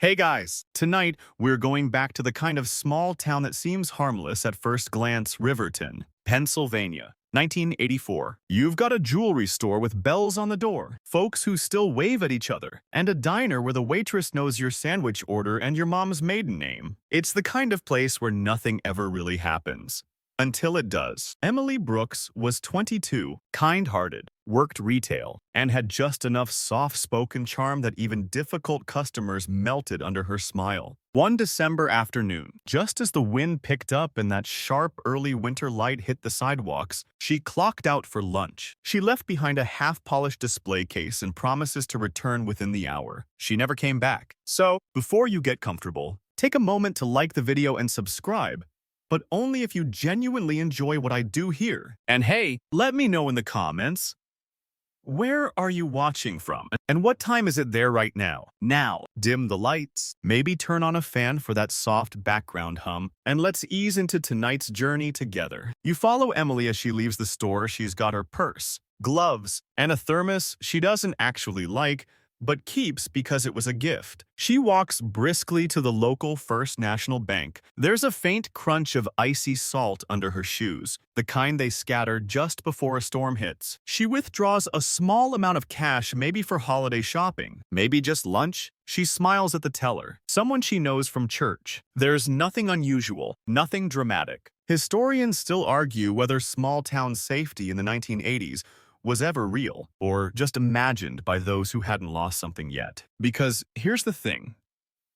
Hey guys, tonight we're going back to the kind of small town that seems harmless at first glance, Riverton, Pennsylvania. 1984. You've got a jewelry store with bells on the door, folks who still wave at each other, and a diner where the waitress knows your sandwich order and your mom's maiden name. It's the kind of place where nothing ever really happens. Until it does. Emily Brooks was 22, kind-hearted, worked retail, and had just enough soft-spoken charm that even difficult customers melted under her smile. One December afternoon, just as the wind picked up and that sharp early winter light hit the sidewalks, she clocked out for lunch. She left behind a half-polished display case and promises to return within the hour. She never came back. So, before you get comfortable, take a moment to like the video and subscribe, but only if you genuinely enjoy what I do here. And hey, let me know in the comments, where are you watching from? And what time is it there right now? Now, dim the lights, maybe turn on a fan for that soft background hum, and let's ease into tonight's journey together. You follow Emily as she leaves the store. She's got her purse, gloves, and a thermos she doesn't actually like, but keeps because it was a gift. She walks briskly to the local First National Bank. There's a faint crunch of icy salt under her shoes, the kind they scatter just before a storm hits. She withdraws a small amount of cash, maybe for holiday shopping, maybe just lunch. She smiles at the teller, someone she knows from church. There's nothing unusual, nothing dramatic. Historians still argue whether small-town safety in the 1980s was ever real, or just imagined by those who hadn't lost something yet. Because here's the thing.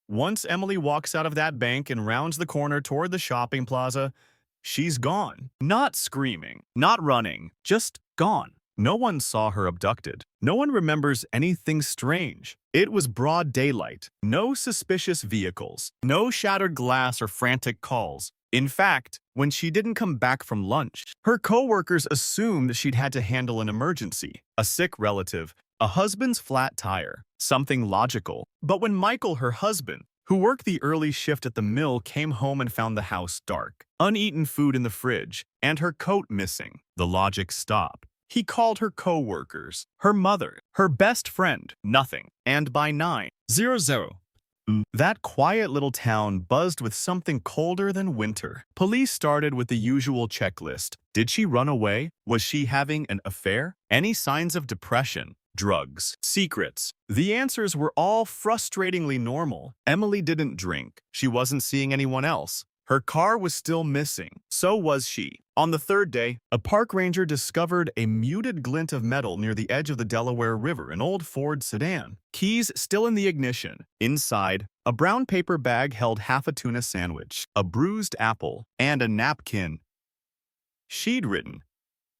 Once Emily walks out of that bank and rounds the corner toward the shopping plaza, she's gone. Not screaming, not running, just gone. No one saw her abducted. No one remembers anything strange. It was broad daylight. No suspicious vehicles. No shattered glass or frantic calls. In fact, when she didn't come back from lunch, her coworkers assumed she'd had to handle an emergency, a sick relative, a husband's flat tire, something logical. But when Michael, her husband, who worked the early shift at the mill, came home and found the house dark, uneaten food in the fridge, and her coat missing, the logic stopped. He called her coworkers, her mother, her best friend, nothing. And by 9:00, that quiet little town buzzed with something colder than winter. Police started with the usual checklist. Did she run away? Was she having an affair? Any signs of depression? Drugs? Secrets? The answers were all frustratingly normal. Emily didn't drink. She wasn't seeing anyone else. Her car was still missing. So was she. On the third day, a park ranger discovered a muted glint of metal near the edge of the Delaware River, an old Ford sedan. Keys still in the ignition. Inside, a brown paper bag held half a tuna sandwich, a bruised apple, and a napkin. She'd written,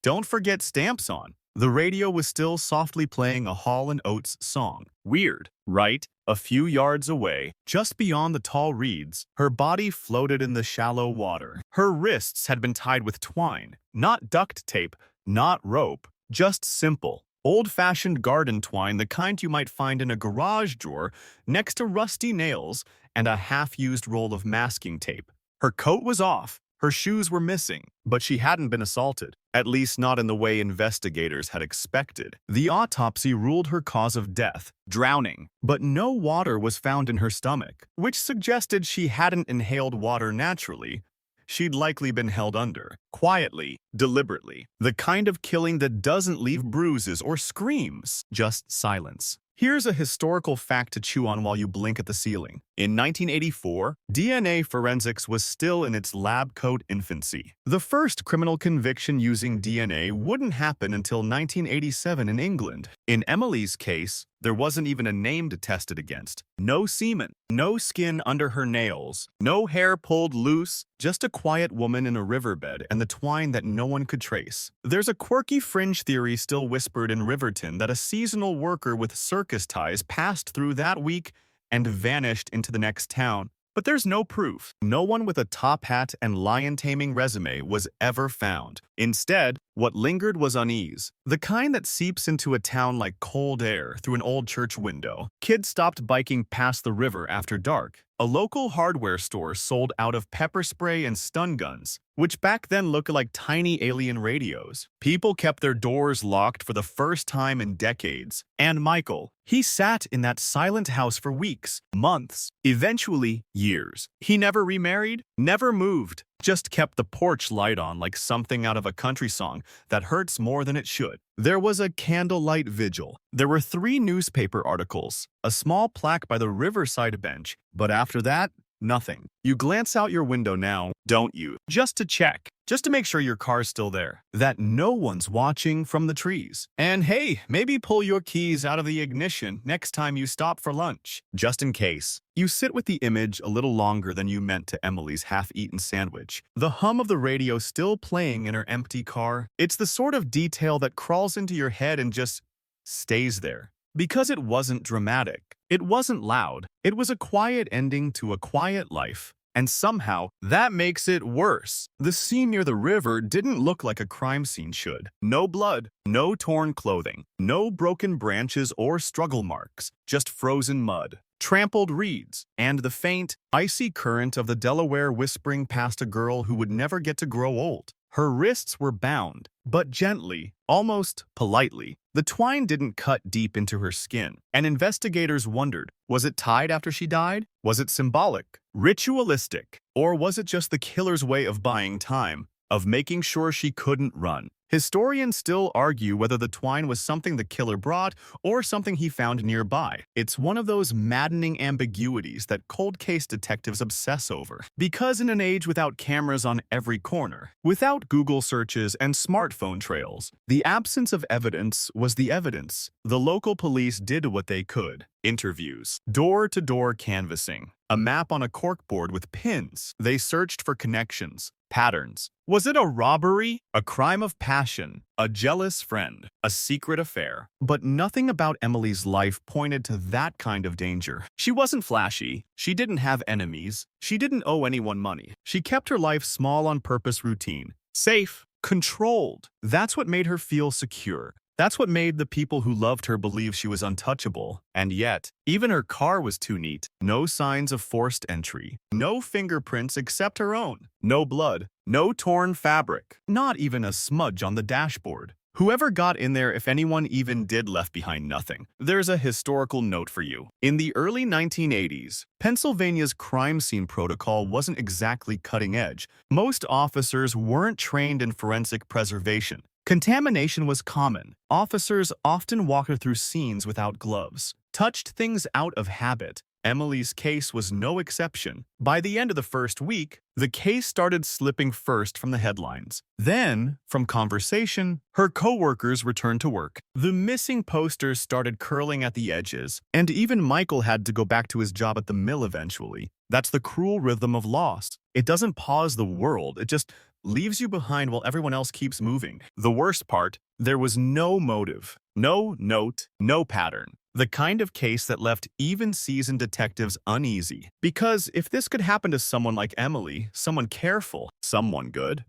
"Don't forget stamps on." The radio was still softly playing a Hall & Oates song. Weird, right? A few yards away, just beyond the tall reeds, her body floated in the shallow water. Her wrists had been tied with twine, not duct tape, not rope, just simple, old-fashioned garden twine, the kind you might find in a garage drawer next to rusty nails and a half-used roll of masking tape. Her coat was off. Her shoes were missing, but she hadn't been assaulted, at least not in the way investigators had expected. The autopsy ruled her cause of death, drowning, but no water was found in her stomach, which suggested she hadn't inhaled water naturally. She'd likely been held under, quietly, deliberately, the kind of killing that doesn't leave bruises or screams, just silence. Here's a historical fact to chew on while you blink at the ceiling. In 1984, DNA forensics was still in its lab coat infancy. The first criminal conviction using DNA wouldn't happen until 1987 in England. In Emily's case, there wasn't even a name to test it against. No semen, no skin under her nails, no hair pulled loose, just a quiet woman in a riverbed and the twine that no one could trace. There's a quirky fringe theory still whispered in Riverton that a seasonal worker with circus ties passed through that week and vanished into the next town. But there's no proof. No one with a top hat and lion-taming resume was ever found. Instead, what lingered was unease, the kind that seeps into a town like cold air through an old church window. Kids stopped biking past the river after dark. A local hardware store sold out of pepper spray and stun guns, which back then looked like tiny alien radios. People kept their doors locked for the first time in decades. And Michael, he sat in that silent house for weeks, months, eventually years. He never remarried, never moved, just kept the porch light on like something out of a country song that hurts more than it should. There was a candlelight vigil. There were 3 newspaper articles, a small plaque by the riverside bench, but after that, nothing. You glance out your window now, don't you? Just to check. Just to make sure your car's still there. That no one's watching from the trees. And hey, maybe pull your keys out of the ignition next time you stop for lunch. Just in case. You sit with the image a little longer than you meant to Emily's half-eaten sandwich. The hum of the radio still playing in her empty car. It's the sort of detail that crawls into your head and just stays there. Because it wasn't dramatic. It wasn't loud. It was a quiet ending to a quiet life. And somehow, that makes it worse. The scene near the river didn't look like a crime scene should. No blood, no torn clothing, no broken branches or struggle marks, just frozen mud, trampled reeds, and the faint, icy current of the Delaware whispering past a girl who would never get to grow old. Her wrists were bound, but gently, almost politely. The twine didn't cut deep into her skin, and investigators wondered, was it tied after she died? Was it symbolic, ritualistic, or was it just the killer's way of buying time, of making sure she couldn't run? Historians still argue whether the twine was something the killer brought or something he found nearby. It's one of those maddening ambiguities that cold case detectives obsess over. Because in an age without cameras on every corner, without Google searches and smartphone trails, the absence of evidence was the evidence. The local police did what they could. Interviews, door-to-door canvassing, a map on a corkboard with pins. They searched for connections, patterns. Was it a robbery, a crime of passion, a jealous friend, a secret affair? But nothing about Emily's life pointed to that kind of danger. She wasn't flashy. She didn't have enemies. She didn't owe anyone money. She kept her life small on purpose routine. Safe, controlled. That's what made her feel secure. That's what made the people who loved her believe she was untouchable. And yet, even her car was too neat. No signs of forced entry. No fingerprints except her own. No blood. No torn fabric. Not even a smudge on the dashboard. Whoever got in there, if anyone even did, left behind nothing. There's a historical note for you. In the early 1980s, Pennsylvania's crime scene protocol wasn't exactly cutting edge. Most officers weren't trained in forensic preservation. Contamination was common. Officers often walked through scenes without gloves, touched things out of habit. Emily's case was no exception. By the end of the first week, the case started slipping first from the headlines. Then, from conversation, her coworkers returned to work. The missing posters started curling at the edges, and even Michael had to go back to his job at the mill eventually. That's the cruel rhythm of loss. It doesn't pause the world, it just leaves you behind while everyone else keeps moving. The worst part, there was no motive, no note, no pattern. The kind of case that left even seasoned detectives uneasy. Because if this could happen to someone like Emily, someone careful, someone good,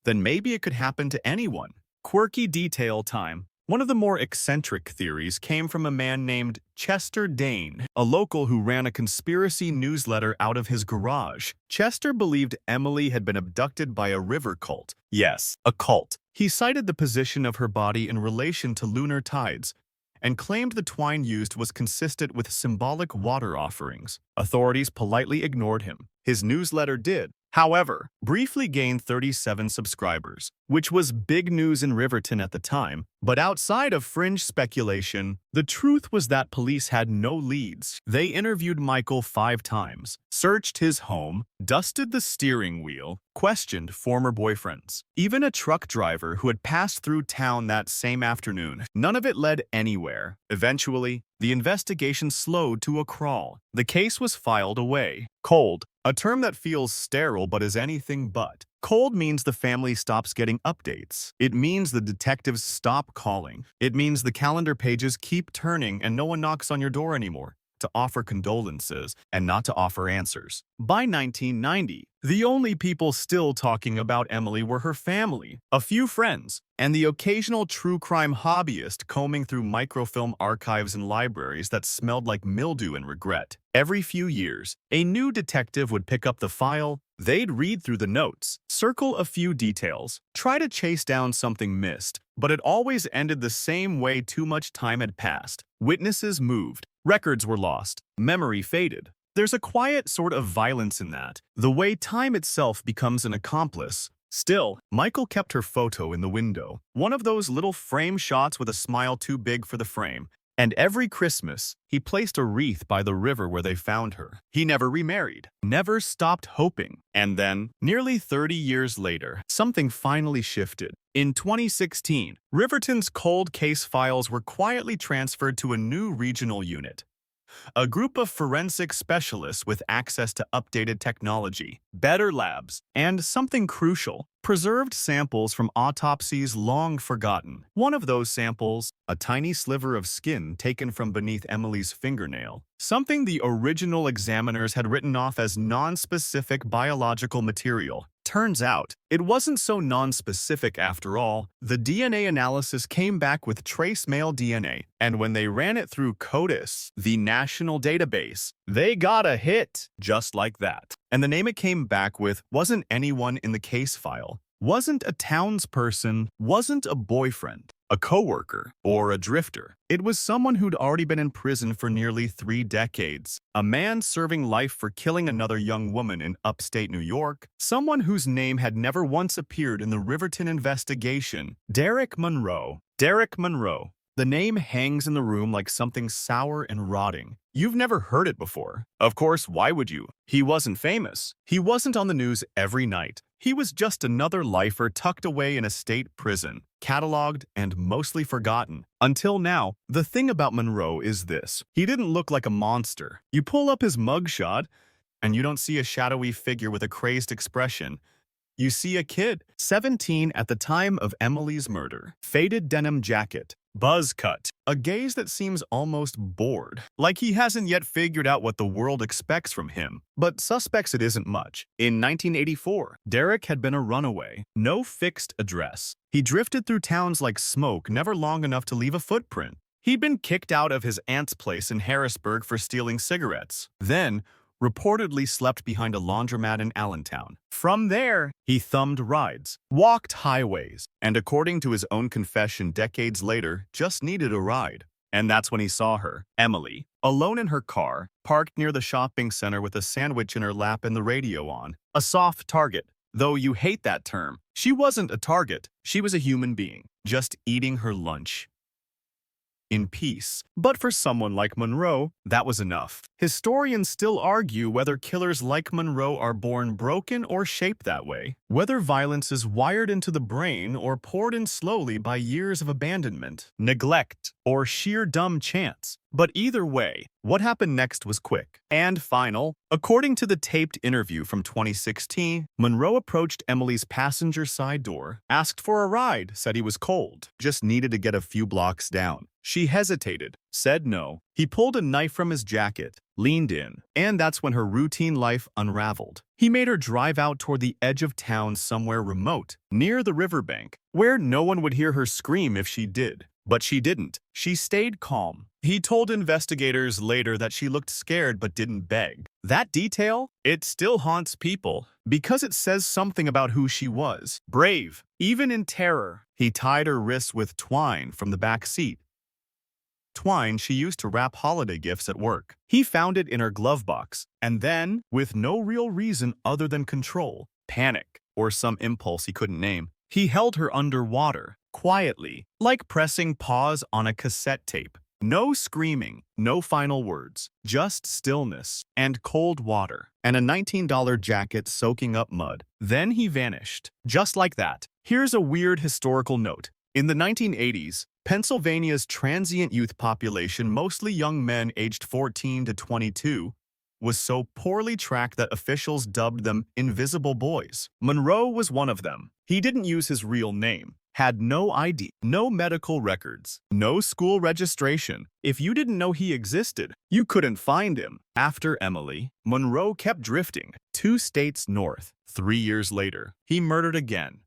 then maybe it could happen to anyone. Quirky detail time. One of the more eccentric theories came from a man named Chester Dane, a local who ran a conspiracy newsletter out of his garage. Chester believed Emily had been abducted by a river cult. Yes, a cult. He cited the position of her body in relation to lunar tides, and claimed the twine used was consistent with symbolic water offerings. Authorities politely ignored him. His newsletter did, however, briefly gain 37 subscribers, which was big news in Riverton at the time. But outside of fringe speculation, the truth was that police had no leads. They interviewed Michael 5 times, searched his home, dusted the steering wheel, questioned former boyfriends, even a truck driver who had passed through town that same afternoon. None of it led anywhere. Eventually, the investigation slowed to a crawl. The case was filed away. Cold, a term that feels sterile but is anything but. Cold means the family stops getting updates. It means the detectives stop calling. It means the calendar pages keep turning and no one knocks on your door anymore. to offer condolences and not to offer answers. By 1990, the only people still talking about Emily were her family, a few friends, and the occasional true crime hobbyist combing through microfilm archives and libraries that smelled like mildew and regret. Every few years, a new detective would pick up the file. They'd read through the notes, circle a few details, try to chase down something missed, but it always ended the same way. Too much time had passed. Witnesses moved, records were lost, memory faded. There's a quiet sort of violence in that, the way time itself becomes an accomplice. Still, Michael kept her photo in the window, one of those little frame shots with a smile too big for the frame. And every Christmas, he placed a wreath by the river where they found her. He never remarried, never stopped hoping. And then, nearly 30 years later, something finally shifted. In 2016, Riverton's cold case files were quietly transferred to a new regional unit. A group of forensic specialists with access to updated technology, better labs, and something crucial, preserved samples from autopsies long forgotten. One of those samples, a tiny sliver of skin taken from beneath Emily's fingernail, something the original examiners had written off as non-specific biological material. Turns out, it wasn't so non-specific after all. The DNA analysis came back with trace male DNA, and when they ran it through CODIS, the national database, they got a hit just like that. And the name it came back with wasn't anyone in the case file, wasn't a townsperson, wasn't a boyfriend, a coworker, or a drifter. It was someone who'd already been in prison for nearly 3 decades. A man serving life for killing another young woman in upstate New York. Someone whose name had never once appeared in the Riverton investigation. Derek Monroe. Derek Monroe. The name hangs in the room like something sour and rotting. You've never heard it before. Of course, why would you? He wasn't famous. He wasn't on the news every night. He was just another lifer tucked away in a state prison, cataloged and mostly forgotten. Until now, the thing about Monroe is this. He didn't look like a monster. You pull up his mugshot, and you don't see a shadowy figure with a crazed expression. You see a kid, 17 at the time of Emily's murder. Faded denim jacket, buzz cut, a gaze that seems almost bored, like he hasn't yet figured out what the world expects from him. But suspects it isn't much. In 1984, Derek had been a runaway, no fixed address. He drifted through towns like smoke, never long enough to leave a footprint. He'd been kicked out of his aunt's place in Harrisburg for stealing cigarettes. Then, reportedly slept behind a laundromat in Allentown. From there, he thumbed rides, walked highways, and according to his own confession decades later, just needed a ride. And that's when he saw her, Emily, alone in her car, parked near the shopping center with a sandwich in her lap and the radio on. A soft target. Though you hate that term, she wasn't a target. She was a human being, just eating her lunch in peace. But for someone like Monroe, that was enough. Historians still argue whether killers like Monroe are born broken or shaped that way, whether violence is wired into the brain or poured in slowly by years of abandonment, neglect, or sheer dumb chance. But either way, what happened next was quick and final. According to the taped interview from 2016, Monroe approached Emily's passenger side door, asked for a ride, said he was cold, just needed to get a few blocks down. She hesitated, said no. He pulled a knife from his jacket, leaned in, and that's when her routine life unraveled. He made her drive out toward the edge of town somewhere remote, near the riverbank, where no one would hear her scream if she did. But she didn't. She stayed calm. He told investigators later that she looked scared but didn't beg. That detail, it still haunts people because it says something about who she was. Brave, even in terror. He tied her wrists with twine from the back seat. Twine she used to wrap holiday gifts at work. He found it in her glove box, and then, with no real reason other than control, panic, or some impulse he couldn't name, he held her underwater, quietly, like pressing pause on a cassette tape. No screaming, no final words, just stillness and cold water and a $19 jacket soaking up mud. Then he vanished, just like that. Here's a weird historical note. In the 1980s, Pennsylvania's transient youth population, mostly young men aged 14 to 22, was so poorly tracked that officials dubbed them invisible boys. Monroe was one of them. He didn't use his real name. had no ID, no medical records, no school registration. If you didn't know he existed, you couldn't find him. After Emily, Monroe kept drifting 2 states north. 3 years later, he murdered again.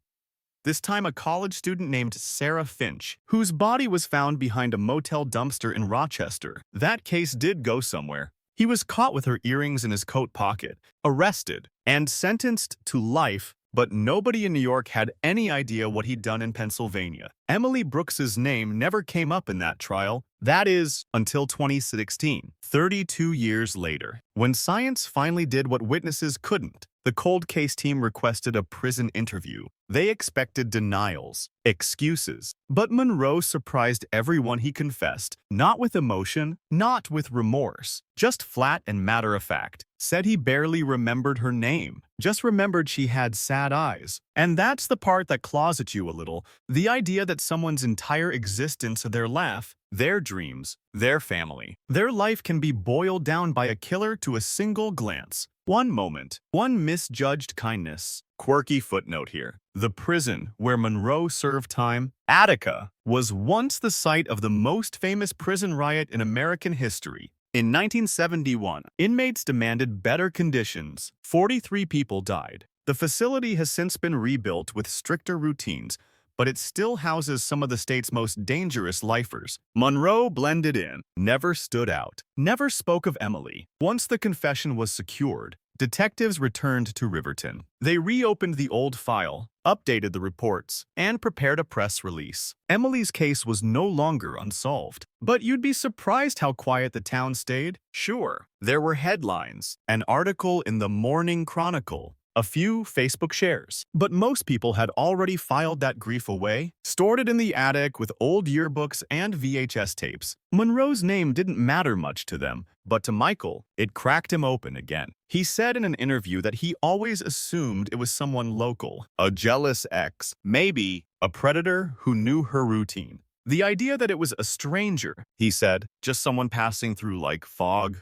This time a college student named Sarah Finch, whose body was found behind a motel dumpster in Rochester. That case did go somewhere. He was caught with her earrings in his coat pocket, arrested, and sentenced to life, but nobody in New York had any idea what he'd done in Pennsylvania. Emily Brooks's name never came up in that trial. That is, until 2016, 32 years later. When science finally did what witnesses couldn't, the cold case team requested a prison interview. They expected denials, excuses. But Monroe surprised everyone. He confessed, not with emotion, not with remorse, just flat and matter-of-fact. Said he barely remembered her name, just remembered she had sad eyes. And that's the part that claws at you a little. The idea that someone's entire existence, their laugh, their dreams, their family, their life can be boiled down by a killer to a single glance. One moment, one misjudged kindness. Quirky footnote here. The prison where Monroe served time, Attica, was once the site of the most famous prison riot in American history. In 1971, inmates demanded better conditions. 43 people died. The facility has since been rebuilt with stricter routines, but it still houses some of the state's most dangerous lifers. Monroe blended in, never stood out, never spoke of Emily. Once the confession was secured, detectives returned to Riverton. They reopened the old file, updated the reports, and prepared a press release. Emily's case was no longer unsolved. But you'd be surprised how quiet the town stayed. Sure, there were headlines, an article in the Morning Chronicle, a few Facebook shares. But most people had already filed that grief away, stored it in the attic with old yearbooks and VHS tapes. Monroe's name didn't matter much to them, but to Michael, it cracked him open again. He said in an interview that he always assumed it was someone local, a jealous ex, maybe a predator who knew her routine. The idea that it was a stranger, he said, just someone passing through like fog,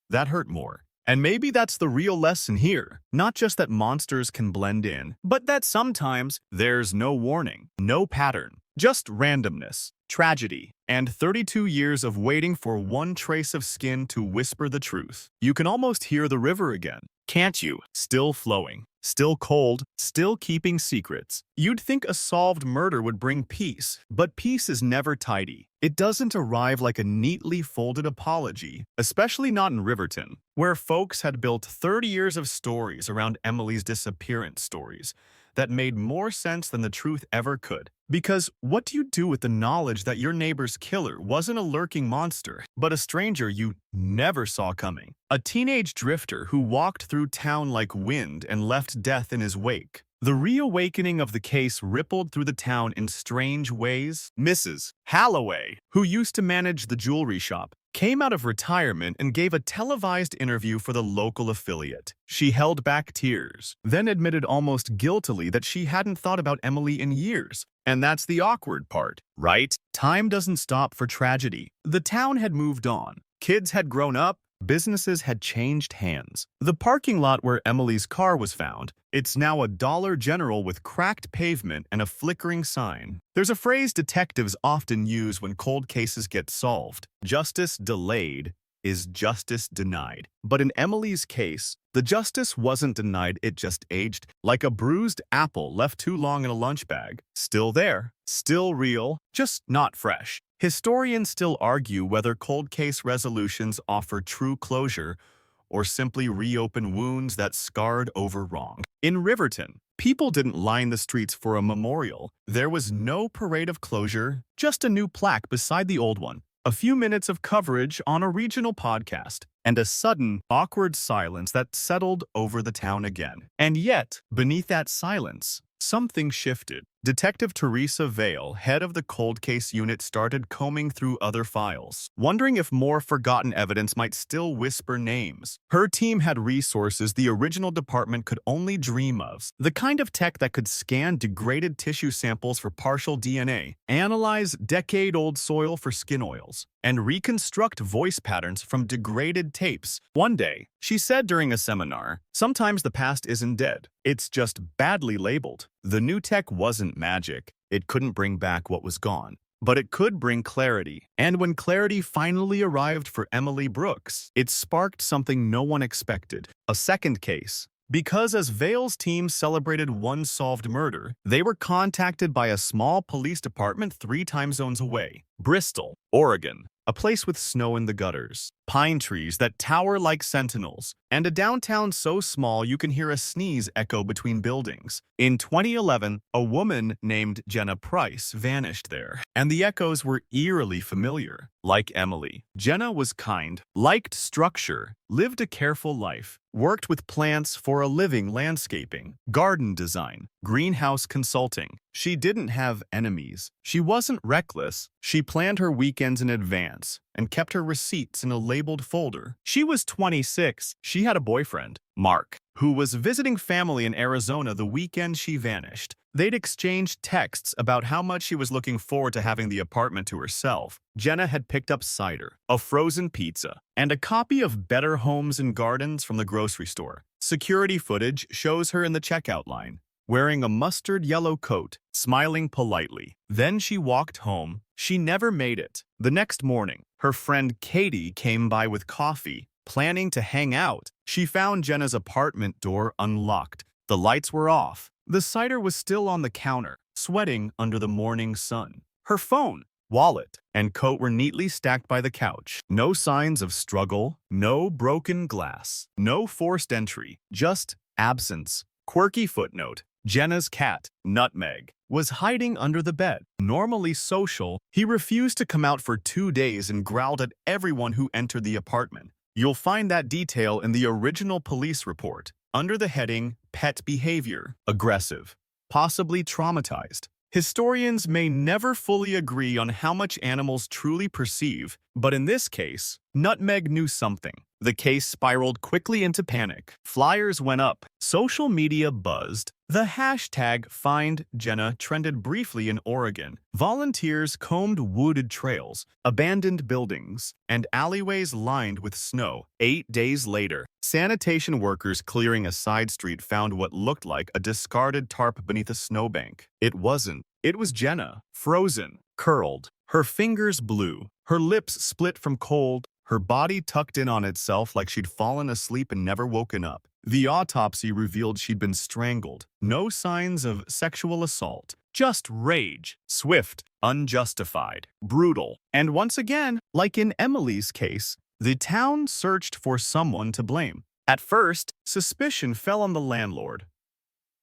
that hurt more. And maybe that's the real lesson here. Not just that monsters can blend in, but that sometimes there's no warning, no pattern, just randomness, tragedy, and 32 years of waiting for one trace of skin to whisper the truth. You can almost hear the river again, can't you? Still flowing, still cold, still keeping secrets. You'd think a solved murder would bring peace, but peace is never tidy. It doesn't arrive like a neatly folded apology, especially not in Riverton, where folks had built 30 years of stories around Emily's disappearance stories that made more sense than the truth ever could. Because what do you do with the knowledge that your neighbor's killer wasn't a lurking monster, but a stranger you never saw coming? A teenage drifter who walked through town like wind and left death in his wake. The reawakening of the case rippled through the town in strange ways. Mrs. Halloway, who used to manage the jewelry shop, came out of retirement and gave a televised interview for the local affiliate. She held back tears, then admitted almost guiltily that she hadn't thought about Emily in years. And that's the awkward part, right? Time doesn't stop for tragedy. The town had moved on. Kids had grown up. Businesses had changed hands. The parking lot where Emily's car was found, it's now a Dollar General with cracked pavement and a flickering sign. There's a phrase detectives often use when cold cases get solved. Justice delayed is justice denied. But in Emily's case, the justice wasn't denied, it just aged like a bruised apple left too long in a lunch bag. Still there, still real, just not fresh. Historians still argue whether cold case resolutions offer true closure or simply reopen wounds that scarred over wrong. In Riverton, people didn't line the streets for a memorial. There was no parade of closure, just a new plaque beside the old one. A few minutes of coverage on a regional podcast, and a sudden, awkward silence that settled over the town again. And yet, beneath that silence, something shifted. Detective Teresa Vale, head of the cold case unit, started combing through other files, wondering if more forgotten evidence might still whisper names. Her team had resources the original department could only dream of. The kind of tech that could scan degraded tissue samples for partial DNA, analyze decade-old soil for skin oils, and reconstruct voice patterns from degraded tapes. One day, she said during a seminar, "Sometimes the past isn't dead. It's just badly labeled." The new tech wasn't magic. It couldn't bring back what was gone. But it could bring clarity. And when clarity finally arrived for Emily Brooks, it sparked something no one expected. A second case. Because as Vale's team celebrated one solved murder, they were contacted by a small police department 3 time zones away. Bristol, Oregon. A place with snow in the gutters, pine trees that tower like sentinels, and a downtown so small you can hear a sneeze echo between buildings. In 2011, a woman named Jenna Price vanished there, and the echoes were eerily familiar. Like Emily, Jenna was kind, liked structure, lived a careful life, worked with plants for a living landscaping, garden design, greenhouse consulting. She didn't have enemies. She wasn't reckless. She planned her weekends in advance and kept her receipts in a labeled folder. She was 26. She had a boyfriend, Mark, who was visiting family in Arizona the weekend she vanished. They'd exchanged texts about how much she was looking forward to having the apartment to herself. Jenna had picked up cider, a frozen pizza, and a copy of Better Homes and Gardens from the grocery store. Security footage shows her in the checkout line, wearing a mustard yellow coat, smiling politely. Then she walked home. She never made it. The next morning, her friend Katie came by with coffee, planning to hang out. She found Jenna's apartment door unlocked. The lights were off. The cider was still on the counter, sweating under the morning sun. Her phone, wallet, and coat were neatly stacked by the couch. No signs of struggle, no broken glass, no forced entry, just absence. Quirky footnote. Jenna's cat, Nutmeg, was hiding under the bed. Normally social, he refused to come out for 2 days and growled at everyone who entered the apartment. You'll find that detail in the original police report, under the heading, Pet Behavior, Aggressive, Possibly Traumatized. Historians may never fully agree on how much animals truly perceive, but in this case, Nutmeg knew something. The case spiraled quickly into panic. Flyers went up. Social media buzzed. The hashtag #FindJenna trended briefly in Oregon. Volunteers combed wooded trails, abandoned buildings, and alleyways lined with snow. 8 days later, sanitation workers clearing a side street found what looked like a discarded tarp beneath a snowbank. It wasn't. It was Jenna, frozen, curled, her fingers blue, her lips split from cold, her body tucked in on itself like she'd fallen asleep and never woken up. The autopsy revealed she'd been strangled. No signs of sexual assault. Just rage. Swift, unjustified, brutal. And once again, like in Emily's case, the town searched for someone to blame. At first, suspicion fell on the landlord,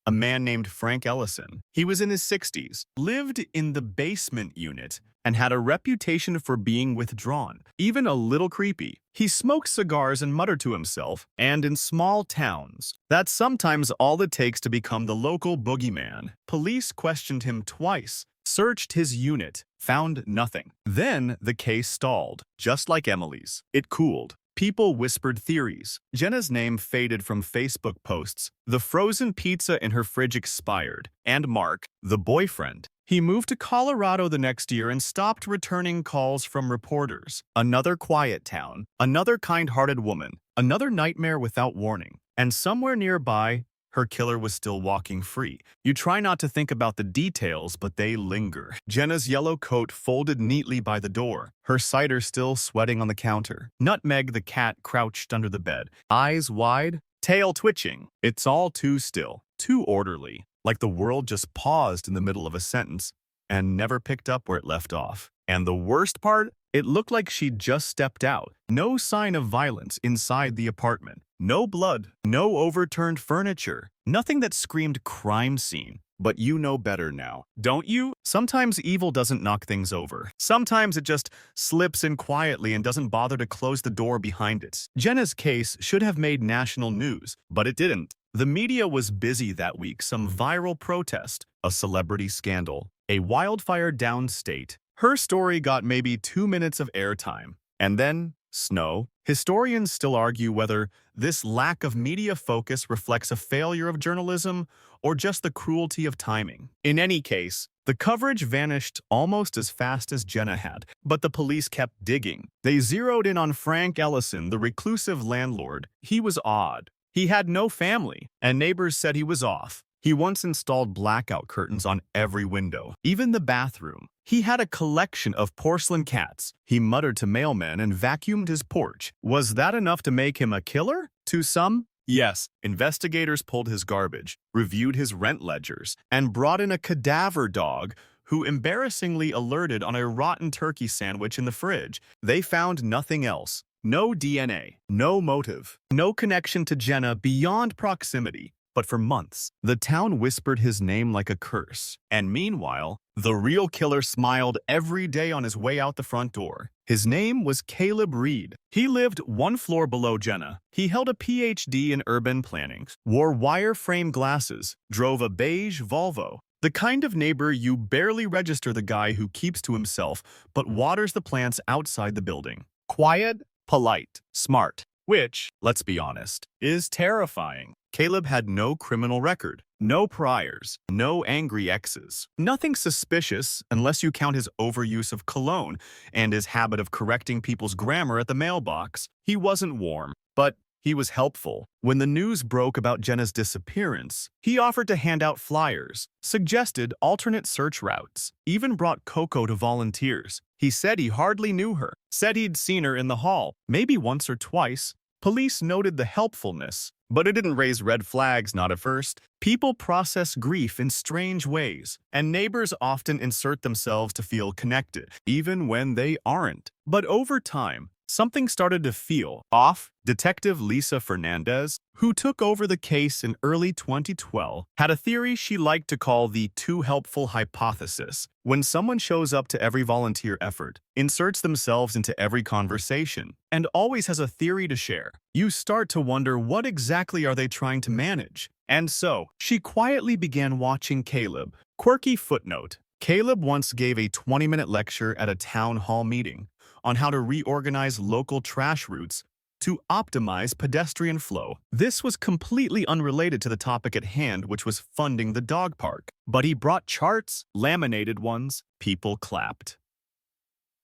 a man named Frank Ellison. He was in his 60s, lived in the basement unit, and had a reputation for being withdrawn, even a little creepy. He smoked cigars and muttered to himself, and in small towns, that's sometimes all it takes to become the local boogeyman. Police questioned him twice, searched his unit, found nothing. Then the case stalled, just like Emily's. It cooled. People whispered theories. Jenna's name faded from Facebook posts. The frozen pizza in her fridge expired. And Mark, the boyfriend, he moved to Colorado the next year and stopped returning calls from reporters. Another quiet town, another kind-hearted woman, another nightmare without warning. And somewhere nearby, her killer was still walking free. You try not to think about the details, but they linger. Jenna's yellow coat folded neatly by the door, her cider still sweating on the counter. Nutmeg the cat crouched under the bed, eyes wide, tail twitching. It's all too still, too orderly, like the world just paused in the middle of a sentence and never picked up where it left off. And the worst part? It looked like she'd just stepped out. No sign of violence inside the apartment. No blood, no overturned furniture, nothing that screamed crime scene. But you know better now, don't you? Sometimes evil doesn't knock things over. Sometimes it just slips in quietly and doesn't bother to close the door behind it. Jenna's case should have made national news, but it didn't. The media was busy that week. Some viral protest, a celebrity scandal, a wildfire downstate. Her story got maybe 2 minutes of airtime. And then, snow. Historians still argue whether this lack of media focus reflects a failure of journalism or just the cruelty of timing. In any case, the coverage vanished almost as fast as Jenna had, but the police kept digging. They zeroed in on Frank Ellison, the reclusive landlord. He was odd. He had no family, and neighbors said he was off. He once installed blackout curtains on every window, even the bathroom. He had a collection of porcelain cats. He muttered to mailmen and vacuumed his porch. Was that enough to make him a killer? To some, yes. Investigators pulled his garbage, reviewed his rent ledgers, and brought in a cadaver dog who embarrassingly alerted on a rotten turkey sandwich in the fridge. They found nothing else. No DNA, no motive, no connection to Jenna beyond proximity. But for months, the town whispered his name like a curse. And meanwhile, the real killer smiled every day on his way out the front door. His name was Caleb Reed. He lived one floor below Jenna. He held a PhD in urban planning, wore wire-frame glasses, drove a beige Volvo. The kind of neighbor you barely register, the guy who keeps to himself but waters the plants outside the building. Quiet, polite, smart, which, let's be honest, is terrifying. Caleb had no criminal record, no priors, no angry exes. Nothing suspicious unless you count his overuse of cologne and his habit of correcting people's grammar at the mailbox. He wasn't warm, but he was helpful. When the news broke about Jenna's disappearance, he offered to hand out flyers, suggested alternate search routes, even brought cocoa to volunteers. He said he hardly knew her, said he'd seen her in the hall, maybe once or twice. Police noted the helpfulness, but it didn't raise red flags, not at first. People process grief in strange ways, and neighbors often insert themselves to feel connected, even when they aren't. But over time, something started to feel off. Detective Lisa Fernandez, who took over the case in early 2012, had a theory she liked to call the too helpful hypothesis. When someone shows up to every volunteer effort, inserts themselves into every conversation, and always has a theory to share, you start to wonder, what exactly are they trying to manage? And so, she quietly began watching Caleb. Quirky footnote: Caleb once gave a 20-minute lecture at a town hall meeting on how to reorganize local trash routes to optimize pedestrian flow. This was completely unrelated to the topic at hand, which was funding the dog park. But he brought charts, laminated ones. People clapped.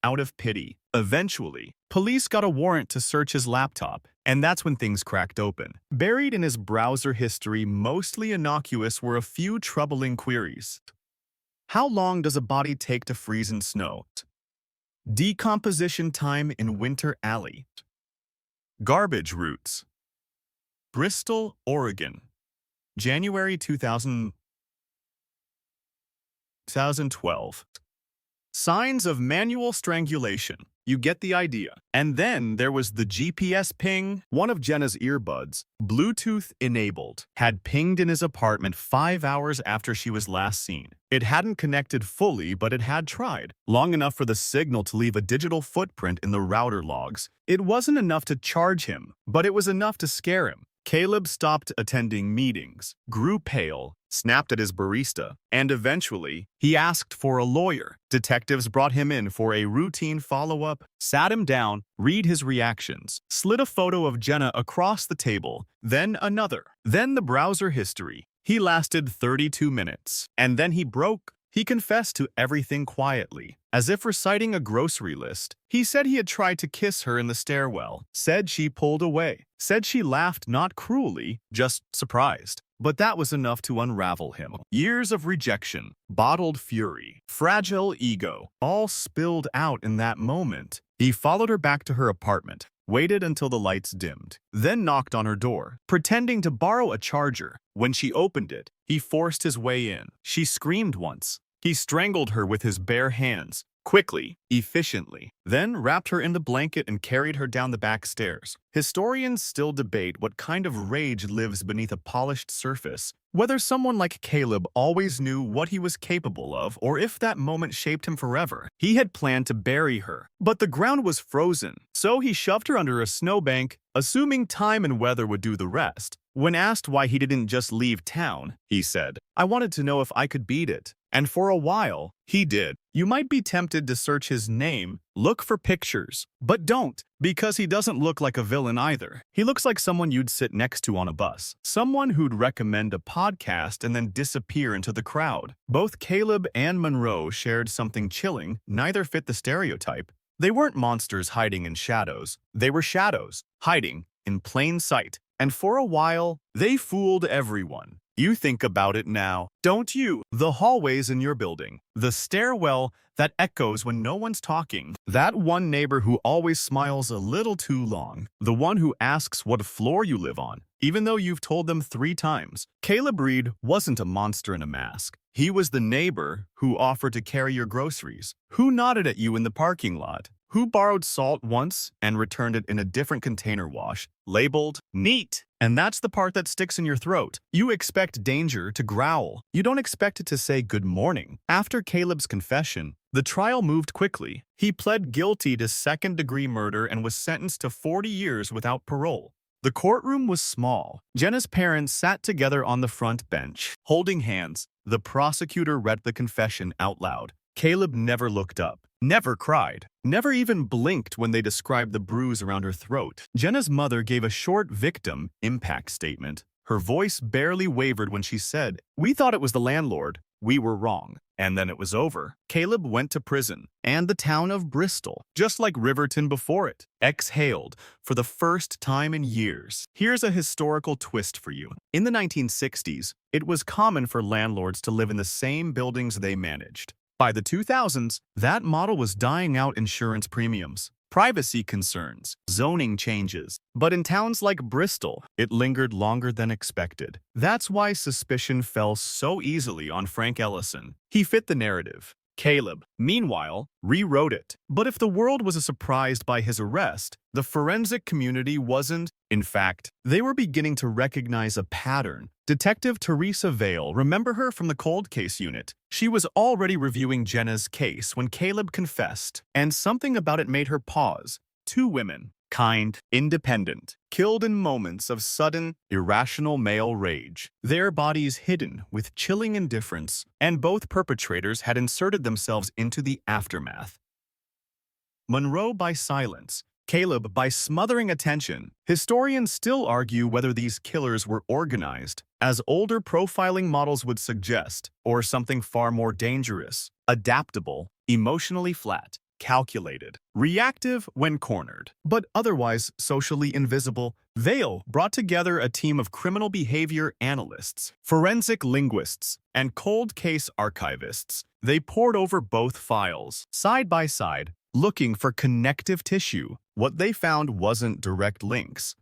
Out of pity. Eventually, police got a warrant to search his laptop, and that's when things cracked open. Buried in his browser history, mostly innocuous, were a few troubling queries. How long does a body take to freeze in snow? Decomposition time in Winter Alley. Garbage routes. Bristol, Oregon. January 2012. Signs of manual strangulation. You get the idea. And then there was the GPS ping. One of Jenna's earbuds, Bluetooth enabled, had pinged in his apartment 5 hours after she was last seen. It hadn't connected fully, but it had tried, long enough for the signal to leave a digital footprint in the router logs. It wasn't enough to charge him, but it was enough to scare him. Caleb stopped attending meetings, grew pale, snapped at his barista, and eventually, he asked for a lawyer. Detectives brought him in for a routine follow-up, sat him down, read his reactions, slid a photo of Jenna across the table, then another, then the browser history. He lasted 32 minutes, and then he broke. He confessed to everything quietly, as if reciting a grocery list. He said he had tried to kiss her in the stairwell, said she pulled away, said she laughed not cruelly, just surprised. But that was enough to unravel him. Years of rejection, bottled fury, fragile ego, all spilled out in that moment. He followed her back to her apartment, waited until the lights dimmed, then knocked on her door, pretending to borrow a charger. When she opened it, he forced his way in. She screamed once. He strangled her with his bare hands, quickly, efficiently, then wrapped her in the blanket and carried her down the back stairs. Historians still debate what kind of rage lives beneath a polished surface, whether someone like Caleb always knew what he was capable of, or if that moment shaped him forever. He had planned to bury her, but the ground was frozen, so he shoved her under a snowbank, assuming time and weather would do the rest. When asked why he didn't just leave town, he said, "I wanted to know if I could beat it." And for a while, he did. You might be tempted to search his name, look for pictures, but don't, because he doesn't look like a villain either. He looks like someone you'd sit next to on a bus, someone who'd recommend a podcast and then disappear into the crowd. Both Caleb and Monroe shared something chilling. Neither fit the stereotype. They weren't monsters hiding in shadows. They were shadows, hiding in plain sight. And for a while, they fooled everyone. You think about it now, don't you? The hallways in your building, the stairwell that echoes when no one's talking, that one neighbor who always smiles a little too long, the one who asks what floor you live on, even though you've told them 3 times. Caleb Reed wasn't a monster in a mask. He was the neighbor who offered to carry your groceries, who nodded at you in the parking lot, who borrowed salt once and returned it in a different container wash, labeled neat. And that's the part that sticks in your throat. You expect danger to growl. You don't expect it to say good morning. After Caleb's confession, the trial moved quickly. He pled guilty to second-degree murder and was sentenced to 40 years without parole. The courtroom was small. Jenna's parents sat together on the front bench, holding hands. The prosecutor read the confession out loud. Caleb never looked up, never cried, never even blinked when they described the bruise around her throat. Jenna's mother gave a short victim impact statement. Her voice barely wavered when she said, "We thought it was the landlord. We were wrong." And then it was over. Caleb went to prison, and the town of Bristol, just like Riverton before it, exhaled for the first time in years. Here's a historical twist for you. In the 1960s, it was common for landlords to live in the same buildings they managed. By the 2000s, that model was dying out. Insurance premiums, privacy concerns, zoning changes. But in towns like Bristol, it lingered longer than expected. That's why suspicion fell so easily on Frank Ellison. He fit the narrative. Caleb, meanwhile, rewrote it. But if the world was surprised by his arrest, the forensic community wasn't. In fact, they were beginning to recognize a pattern. Detective Teresa Vale, remember her from the cold case unit? She was already reviewing Jenna's case when Caleb confessed, and something about it made her pause. 2 women, kind, independent, killed in moments of sudden, irrational male rage, their bodies hidden with chilling indifference, and both perpetrators had inserted themselves into the aftermath. Monroe by silence, Caleb by smothering attention. Historians still argue whether these killers were organized, as older profiling models would suggest, or something far more dangerous, adaptable, emotionally flat, calculated, reactive when cornered, but otherwise socially invisible. Vale brought together a team of criminal behavior analysts, forensic linguists, and cold case archivists. They pored over both files, side by side, looking for connective tissue. What they found wasn't direct links.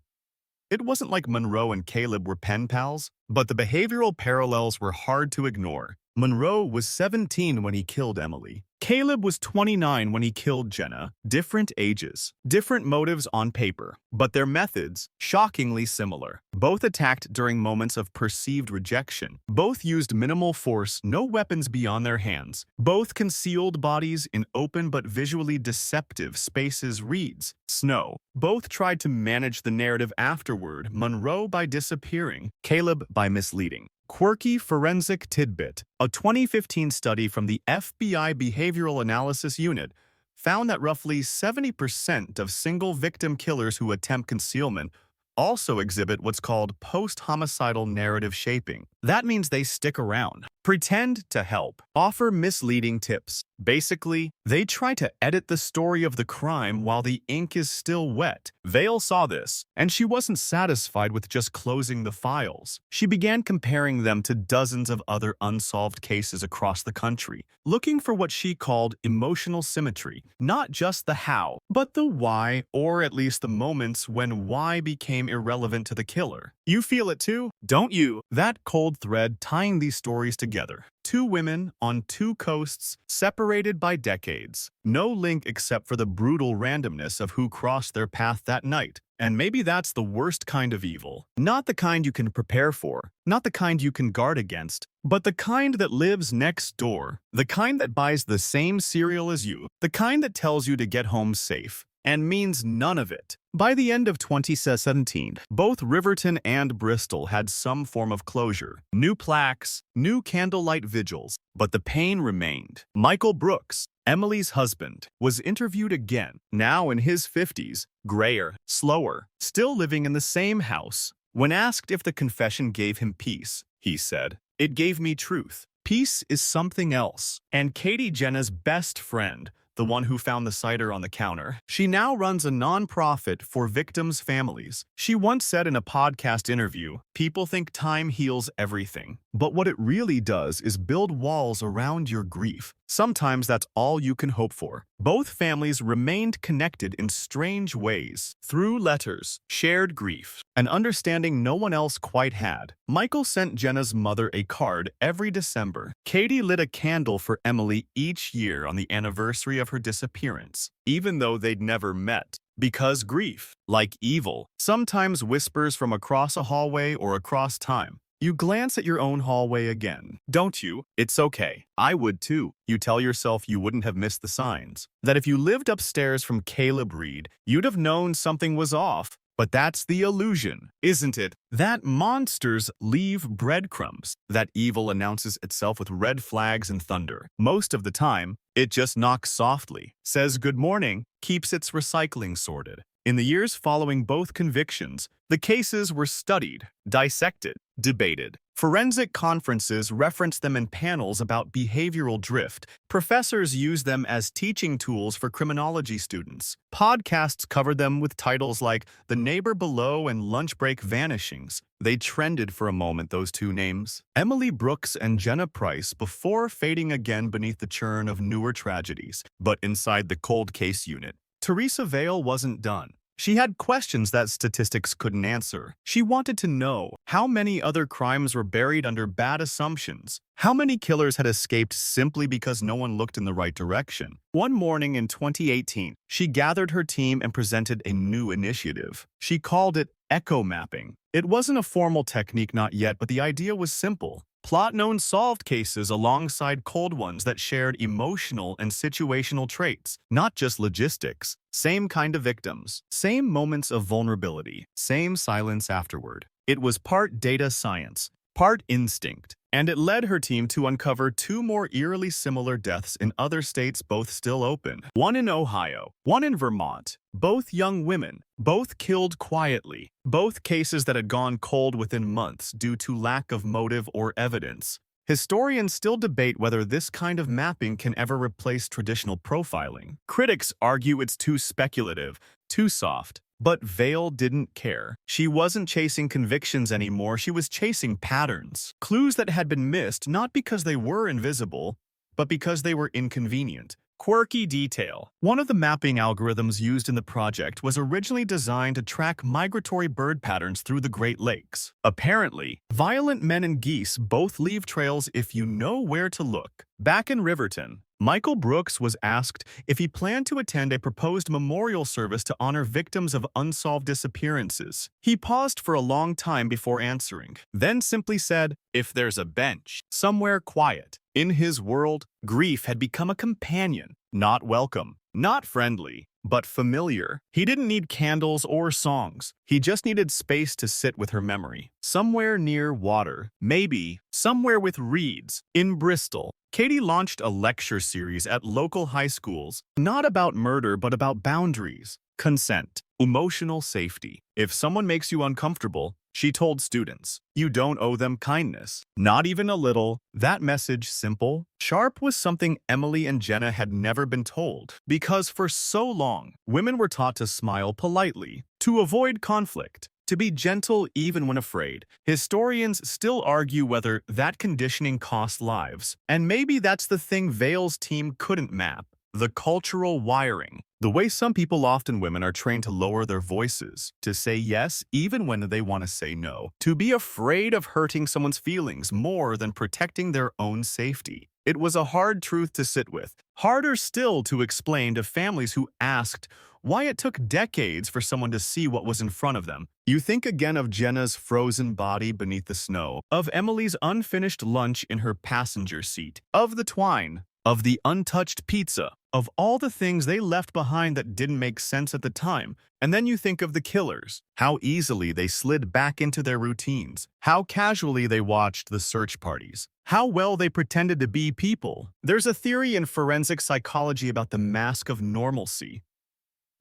It wasn't like Monroe and Caleb were pen pals, but the behavioral parallels were hard to ignore. Monroe was 17 when he killed Emily. Caleb was 29 when he killed Jenna. Different ages, different motives on paper, but their methods shockingly similar. Both attacked during moments of perceived rejection. Both used minimal force, no weapons beyond their hands. Both concealed bodies in open but visually deceptive spaces. Reads, Snow. Both tried to manage the narrative afterward, Monroe by disappearing, Caleb by misleading. Quirky forensic tidbit. A 2015 study from the FBI Behavioral Analysis Unit found that roughly 70% of single-victim killers who attempt concealment also exhibit what's called post-homicidal narrative shaping. That means they stick around, pretend to help, offer misleading tips. Basically, they try to edit the story of the crime while the ink is still wet. Vale saw this, and she wasn't satisfied with just closing the files. She began comparing them to dozens of other unsolved cases across the country, looking for what she called emotional symmetry. Not just the how, but the why, or at least the moments when why became irrelevant to the killer. You feel it too, don't you? That cold thread tying these stories together. 2 women on 2 coasts, separated by decades. No link except for the brutal randomness of who crossed their path that night. And maybe that's the worst kind of evil. Not the kind you can prepare for, not the kind you can guard against, but the kind that lives next door, the kind that buys the same cereal as you, the kind that tells you to get home safe, and means none of it. By the end of 2017, both Riverton and Bristol had some form of closure. New plaques, new candlelight vigils, but the pain remained. Michael Brooks, Emily's husband, was interviewed again, now in his 50s, grayer, slower, still living in the same house. When asked if the confession gave him peace, he said, "It gave me truth. Peace is something else." And Katie, Jenna's best friend, the one who found the cider on the counter. She now runs a nonprofit for victims' families. She once said in a podcast interview, "People think time heals everything, but what it really does is build walls around your grief. Sometimes that's all you can hope for." Both families remained connected in strange ways, through letters, shared grief, and understanding no one else quite had. Michael sent Jenna's mother a card every December. Katie lit a candle for Emily each year on the anniversary of her disappearance, even though they'd never met. Because grief, like evil, sometimes whispers from across a hallway or across time. You glance at your own hallway again, don't you? It's okay. I would too. You tell yourself you wouldn't have missed the signs. That if you lived upstairs from Caleb Reed, you'd have known something was off. But that's the illusion, isn't it? That monsters leave breadcrumbs. That evil announces itself with red flags and thunder. Most of the time, it just knocks softly, says good morning, keeps its recycling sorted. In the years following both convictions, the cases were studied, dissected, debated. Forensic conferences referenced them in panels about behavioral drift. Professors used them as teaching tools for criminology students. Podcasts covered them with titles like The Neighbor Below and Lunch Break Vanishings. They trended for a moment, those two names. Emily Brooks and Jenna Price before fading again beneath the churn of newer tragedies. But inside the cold case unit, Teresa Vale wasn't done. She had questions that statistics couldn't answer. She wanted to know how many other crimes were buried under bad assumptions. How many killers had escaped simply because no one looked in the right direction? One morning in 2018, she gathered her team and presented a new initiative. She called it echo mapping. It wasn't a formal technique, not yet, but the idea was simple. Plot known solved cases alongside cold ones that shared emotional and situational traits, not just logistics. Same kind of victims, same moments of vulnerability, same silence afterward. It was part data science, part instinct, and it led her team to uncover two more eerily similar deaths in other states, both still open. One in Ohio, one in Vermont. Both young women, both killed quietly. Both cases that had gone cold within months due to lack of motive or evidence. Historians still debate whether this kind of mapping can ever replace traditional profiling. Critics argue it's too speculative, too soft. But Vale didn't care. She wasn't chasing convictions anymore, she was chasing patterns. Clues that had been missed not because they were invisible, but because they were inconvenient. Quirky detail. One of the mapping algorithms used in the project was originally designed to track migratory bird patterns through the Great Lakes. Apparently, violent men and geese both leave trails if you know where to look. Back in Riverton, Michael Brooks was asked if he planned to attend a proposed memorial service to honor victims of unsolved disappearances. He paused for a long time before answering, then simply said, "If there's a bench, somewhere quiet." In his world, grief had become a companion, not welcome, not friendly, but familiar. He didn't need candles or songs. He just needed space to sit with her memory. Somewhere near water, maybe somewhere with reeds. In Bristol, Katie launched a lecture series at local high schools, not about murder but about boundaries, consent, emotional safety. If someone makes you uncomfortable, she told students, you don't owe them kindness, not even a little. That message, simple, sharp, was something Emily and Jenna had never been told. Because for so long, women were taught to smile politely, to avoid conflict, to be gentle even when afraid. Historians still argue whether that conditioning cost lives. And maybe that's the thing Vale's team couldn't map. The cultural wiring. The way some people, often women, are trained to lower their voices, to say yes even when they want to say no, to be afraid of hurting someone's feelings more than protecting their own safety. It was a hard truth to sit with, harder still to explain to families who asked why it took decades for someone to see what was in front of them. You think again of Jenna's frozen body beneath the snow, of Emily's unfinished lunch in her passenger seat, of the twine, of the untouched pizza, of all the things they left behind that didn't make sense at the time. And then you think of the killers, how easily they slid back into their routines, how casually they watched the search parties, how well they pretended to be people. There's a theory in forensic psychology about the mask of normalcy,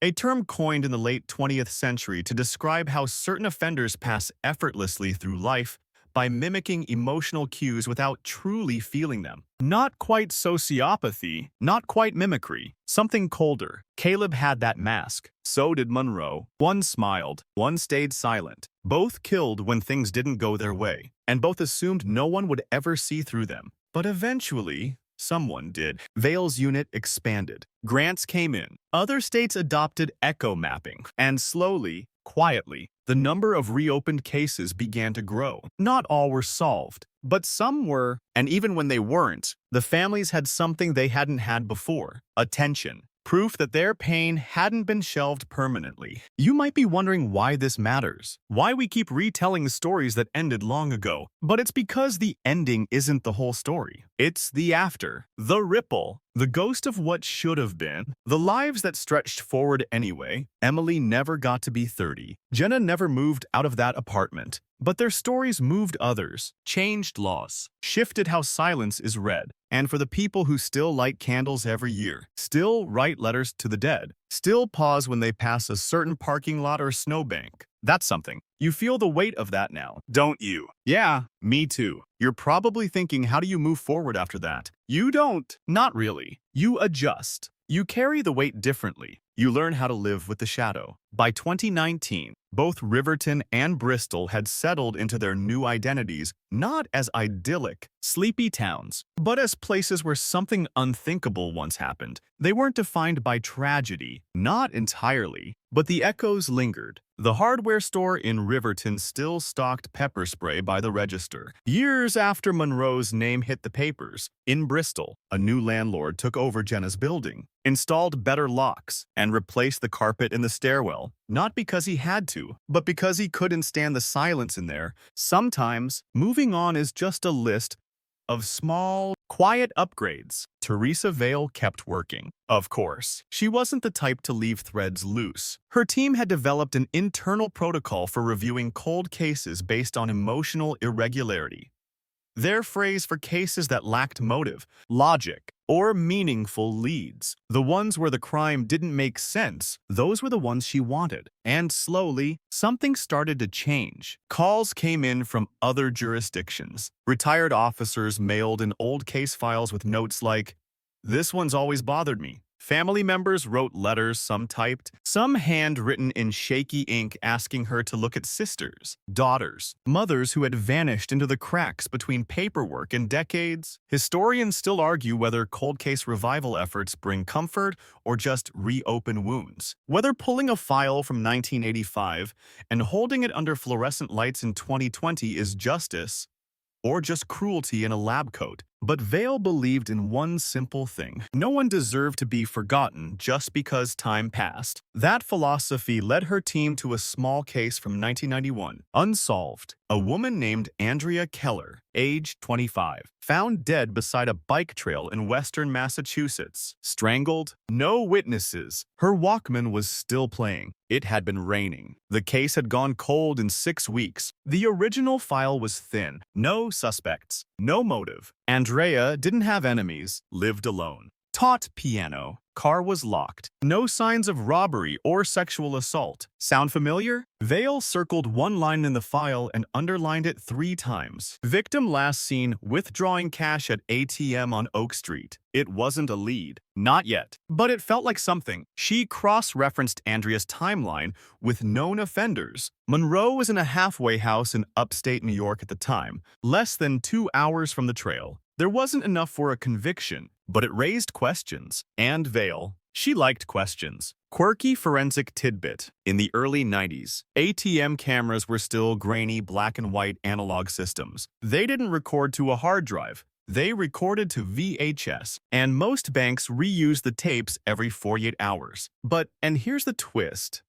a term coined in the late 20th century to describe how certain offenders pass effortlessly through life by mimicking emotional cues without truly feeling them. Not quite sociopathy, not quite mimicry, something colder. Caleb had that mask. So did Monroe. One smiled, one stayed silent. Both killed when things didn't go their way, and both assumed no one would ever see through them. But eventually, someone did. Vale's unit expanded. Grants came in. Other states adopted echo mapping. And slowly, quietly, the number of reopened cases began to grow. Not all were solved, but some were, and even when they weren't, the families had something they hadn't had before: attention. Proof that their pain hadn't been shelved permanently. You might be wondering why this matters, why we keep retelling stories that ended long ago. But it's because the ending isn't the whole story. It's the after, the ripple, the ghost of what should have been, the lives that stretched forward anyway. Emily never got to be 30. Jenna never moved out of that apartment. But their stories moved others, changed laws, shifted how silence is read. And for the people who still light candles every year, still write letters to the dead, still pause when they pass a certain parking lot or snowbank, that's something. You feel the weight of that now, don't you? Yeah, me too. You're probably thinking, how do you move forward after that? You don't. Not really. You adjust. You carry the weight differently. You learn how to live with the shadow. By 2019, both Riverton and Bristol had settled into their new identities, not as idyllic, sleepy towns, but as places where something unthinkable once happened. They weren't defined by tragedy, not entirely, but the echoes lingered. The hardware store in Riverton still stocked pepper spray by the register. Years after Monroe's name hit the papers, in Bristol, a new landlord took over Jenna's building, installed better locks, and replaced the carpet in the stairwell, not because he had to, but because he couldn't stand the silence in there. Sometimes, moving on is just a list of small, quiet upgrades. Teresa Vale kept working. Of course, she wasn't the type to leave threads loose. Her team had developed an internal protocol for reviewing cold cases based on emotional irregularity. Their phrase for cases that lacked motive, logic, or meaningful leads. The ones where the crime didn't make sense, those were the ones she wanted. And slowly, something started to change. Calls came in from other jurisdictions. Retired officers mailed in old case files with notes like, "This one's always bothered me." Family members wrote letters, some typed, some handwritten in shaky ink asking her to look at sisters, daughters, mothers who had vanished into the cracks between paperwork and decades. Historians still argue whether cold case revival efforts bring comfort or just reopen wounds. Whether pulling a file from 1985 and holding it under fluorescent lights in 2020 is justice, or just cruelty in a lab coat. But Vale believed in one simple thing. No one deserved to be forgotten just because time passed. That philosophy led her team to a small case from 1991, unsolved. A woman named Andrea Keller, age 25, found dead beside a bike trail in western Massachusetts. Strangled, no witnesses. Her Walkman was still playing. It had been raining. The case had gone cold in 6 weeks. The original file was thin. No suspects, no motive. Andrea didn't have enemies, lived alone. Taught piano. Car was locked. No signs of robbery or sexual assault. Sound familiar? Vale circled one line in the file and underlined it 3 times. Victim last seen withdrawing cash at ATM on Oak Street. It wasn't a lead. Not yet. But it felt like something. She cross-referenced Andrea's timeline with known offenders. Monroe was in a halfway house in upstate New York at the time, less than 2 hours from the trail. There wasn't enough for a conviction, but it raised questions. And Vale, she liked questions. Quirky forensic tidbit. In the early 90s, ATM cameras were still grainy black and white analog systems. They didn't record to a hard drive. They recorded to VHS, and most banks reused the tapes every 48 hours. But, and here's the twist,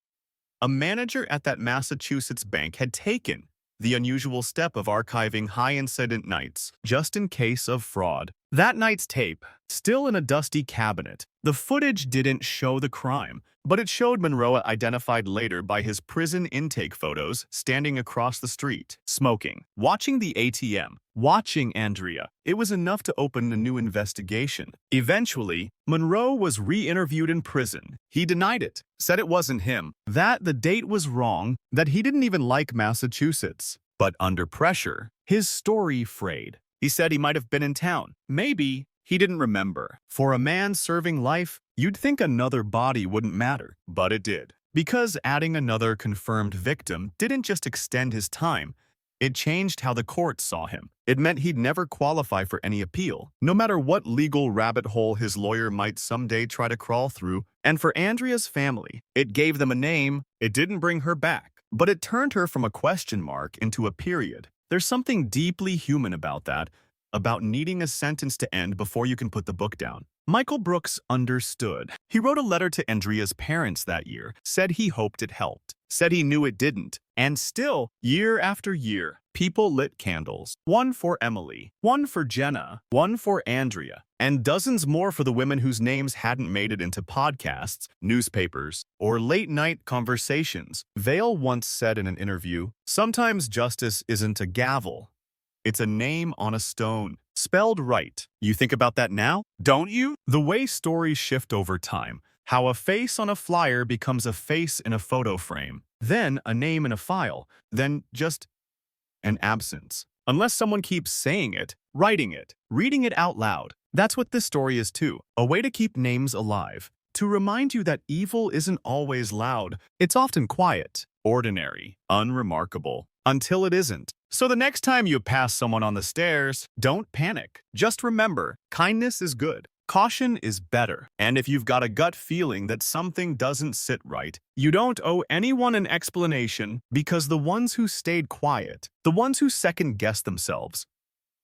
a manager at that Massachusetts bank had taken the unusual step of archiving high-incident nights, just in case of fraud. That night's tape, still in a dusty cabinet. The footage didn't show the crime, but it showed Monroe, identified later by his prison intake photos, standing across the street, smoking, watching the ATM, watching Andrea. It was enough to open a new investigation. Eventually, Monroe was re-interviewed in prison. He denied it, said it wasn't him, that the date was wrong, that he didn't even like Massachusetts. But under pressure, his story frayed. He said he might have been in town. Maybe he didn't remember. For a man serving life, you'd think another body wouldn't matter, but it did. Because adding another confirmed victim didn't just extend his time, it changed how the courts saw him. It meant he'd never qualify for any appeal, no matter what legal rabbit hole his lawyer might someday try to crawl through. And for Andrea's family, it gave them a name. It didn't bring her back, but it turned her from a question mark into a period. There's something deeply human about that, about needing a sentence to end before you can put the book down. Michael Brooks understood. He wrote a letter to Andrea's parents that year, said he hoped it helped, said he knew it didn't. And still, year after year, people lit candles. One for Emily, one for Jenna, one for Andrea, and dozens more for the women whose names hadn't made it into podcasts, newspapers, or late-night conversations. Vale once said in an interview, "Sometimes justice isn't a gavel. It's a name on a stone, spelled right." You think about that now, don't you? The way stories shift over time, how a face on a flyer becomes a face in a photo frame, then a name in a file, then just an absence. Unless someone keeps saying it, writing it, reading it out loud. That's what this story is too, a way to keep names alive, to remind you that evil isn't always loud. It's often quiet, ordinary, unremarkable, until it isn't. So the next time you pass someone on the stairs, don't panic. Just remember, kindness is good. Caution is better. And if you've got a gut feeling that something doesn't sit right, you don't owe anyone an explanation, because the ones who stayed quiet, the ones who second-guessed themselves,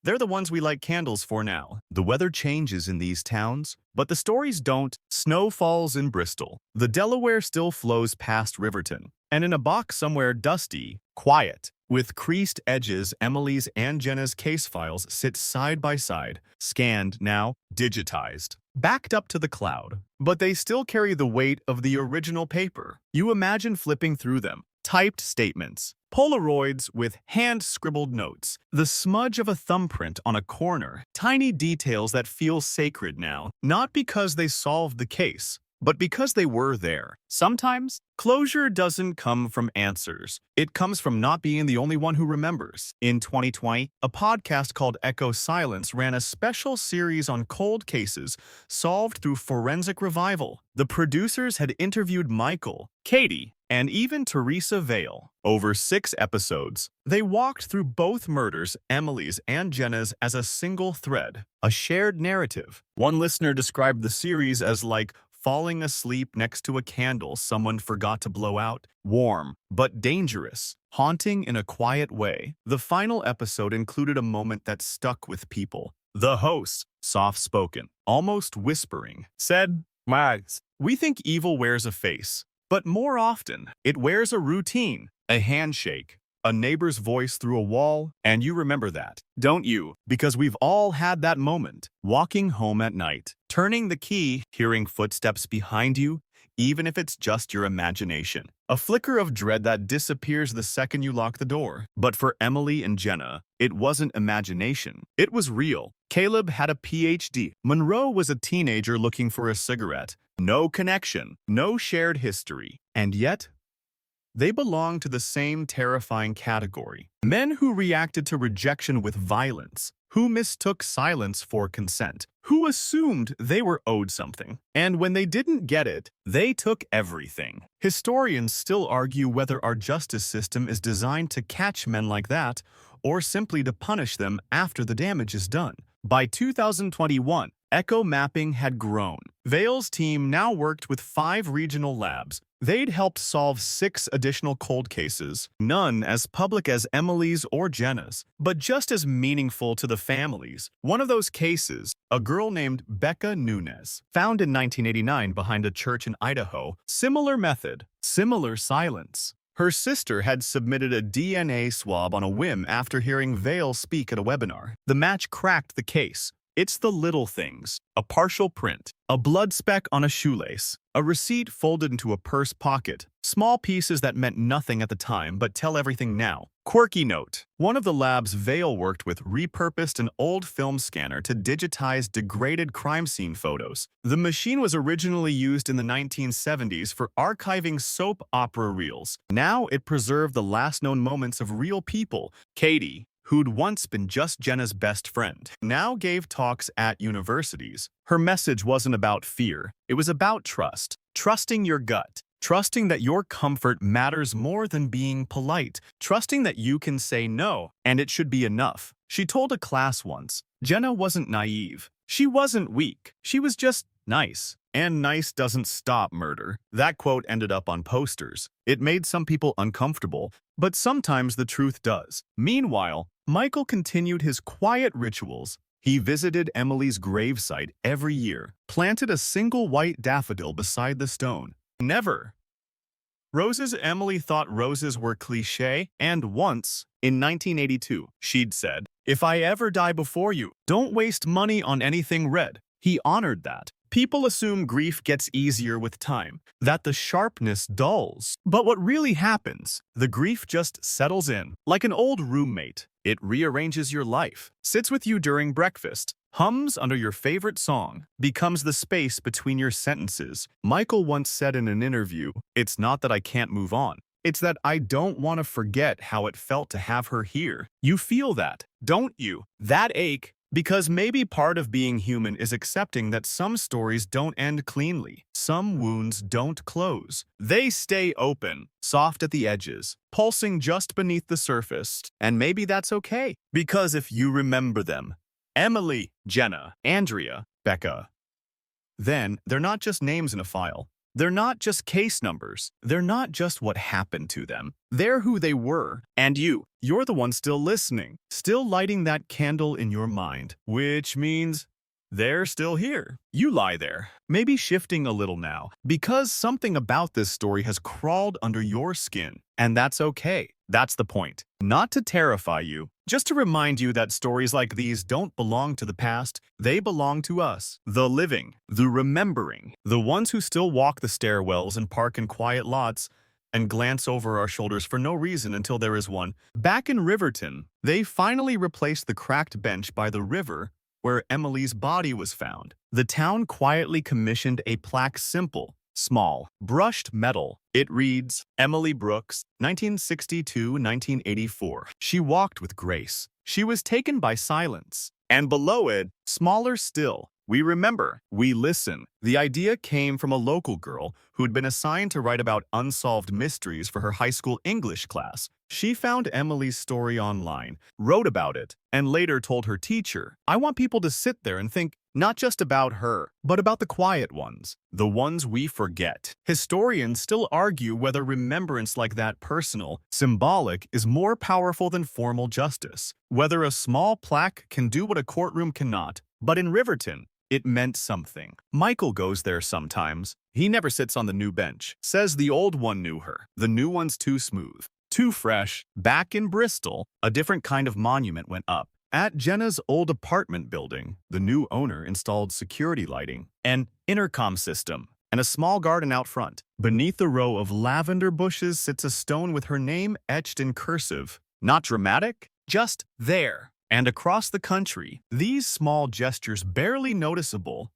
they're the ones we light candles for now. The weather changes in these towns, but the stories don't. Snow falls in Bristol. The Delaware still flows past Riverton. And in a box somewhere dusty, quiet, with creased edges, Emily's and Jenna's case files sit side by side, scanned now, digitized, backed up to the cloud. But they still carry the weight of the original paper. You imagine flipping through them, typed statements, Polaroids with hand-scribbled notes, the smudge of a thumbprint on a corner, tiny details that feel sacred now, not because they solved the case, but because they were there. Sometimes, closure doesn't come from answers. It comes from not being the only one who remembers. In 2020, a podcast called Echo Silence ran a special series on cold cases solved through forensic revival. The producers had interviewed Michael, Katie, and even Teresa Vale. Over 6 episodes, they walked through both murders, Emily's and Jenna's, as a single thread, a shared narrative. One listener described the series as like falling asleep next to a candle someone forgot to blow out, warm but dangerous, haunting in a quiet way. The final episode included a moment that stuck with people. The host, soft-spoken, almost whispering, said, "Mags, we think evil wears a face, but more often, it wears a routine, a handshake, a neighbor's voice through a wall, and you remember that, don't you? Because we've all had that moment, walking home at night, turning the key, hearing footsteps behind you, even if it's just your imagination. A flicker of dread that disappears the second you lock the door. But for Emily and Jenna, it wasn't imagination. It was real. Caleb had a PhD. Monroe was a teenager looking for a cigarette. No connection, no shared history. And yet, they belong to the same terrifying category. Men who reacted to rejection with violence, who mistook silence for consent, who assumed they were owed something. And when they didn't get it, they took everything. Historians still argue whether our justice system is designed to catch men like that, or simply to punish them after the damage is done. By 2021, echo mapping had grown. Vale's team now worked with 5 regional labs. They'd helped solve 6 additional cold cases, none as public as Emily's or Jenna's, but just as meaningful to the families. One of those cases, a girl named Becca Nunez, found in 1989 behind a church in Idaho. Similar method, similar silence. Her sister had submitted a DNA swab on a whim after hearing Vale speak at a webinar. The match cracked the case. It's the little things. A partial print, a blood speck on a shoelace, a receipt folded into a purse pocket. Small pieces that meant nothing at the time but tell everything now. Quirky note. One of the labs Vale worked with repurposed an old film scanner to digitize degraded crime scene photos. The machine was originally used in the 1970s for archiving soap opera reels. Now it preserved the last known moments of real people. Katie, who'd once been just Jenna's best friend, now gave talks at universities. Her message wasn't about fear. It was about trust. Trusting your gut. Trusting that your comfort matters more than being polite. Trusting that you can say no, and it should be enough. She told a class once, Jenna wasn't naive. She wasn't weak. She was just nice. And nice doesn't stop murder. That quote ended up on posters. It made some people uncomfortable, but sometimes the truth does. Meanwhile, Michael continued his quiet rituals. He visited Emily's gravesite every year, planted a single white daffodil beside the stone. Never. Roses. Emily thought roses were cliché, and once, in 1982, she'd said, "If I ever die before you, don't waste money on anything red." He honored that. People assume grief gets easier with time, that the sharpness dulls. But what really happens, the grief just settles in. Like an old roommate, it rearranges your life, sits with you during breakfast, hums under your favorite song, becomes the space between your sentences. Michael once said in an interview, "It's not that I can't move on. It's that I don't want to forget how it felt to have her here." You feel that, don't you? That ache. Because maybe part of being human is accepting that some stories don't end cleanly. Some wounds don't close. They stay open, soft at the edges, pulsing just beneath the surface. And maybe that's okay. Because if you remember them, Emily, Jenna, Andrea, Becca, then they're not just names in a file. They're not just case numbers. They're not just what happened to them. They're who they were. And you're the one still listening, still lighting that candle in your mind, which means they're still here. You lie there, maybe shifting a little now, because something about this story has crawled under your skin. And that's okay. That's the point. Not to terrify you, just to remind you that stories like these don't belong to the past. They belong to us, the living, the remembering, the ones who still walk the stairwells and park in quiet lots and glance over our shoulders for no reason until there is one. Back in Riverton, they finally replaced the cracked bench by the river where Emily's body was found. The town quietly commissioned a plaque, simple, small, brushed metal. It reads, Emily Brooks, 1962-1984. She walked with grace. She was taken by silence. And below it, smaller still, we remember, we listen. The idea came from a local girl who'd been assigned to write about unsolved mysteries for her high school English class. She found Emily's story online, wrote about it, and later told her teacher, I want people to sit there and think not just about her, but about the quiet ones, the ones we forget. Historians still argue whether remembrance like that, personal, symbolic, is more powerful than formal justice. Whether a small plaque can do what a courtroom cannot. But in Riverton, it meant something. Michael goes there sometimes. He never sits on the new bench. Says the old one knew her. The new one's too smooth, too fresh. Back in Bristol, a different kind of monument went up. At Jenna's old apartment building, the new owner installed security lighting, an intercom system, and a small garden out front. Beneath a row of lavender bushes sits a stone with her name etched in cursive. Not dramatic, just there. And across the country, these small gestures, barely noticeable,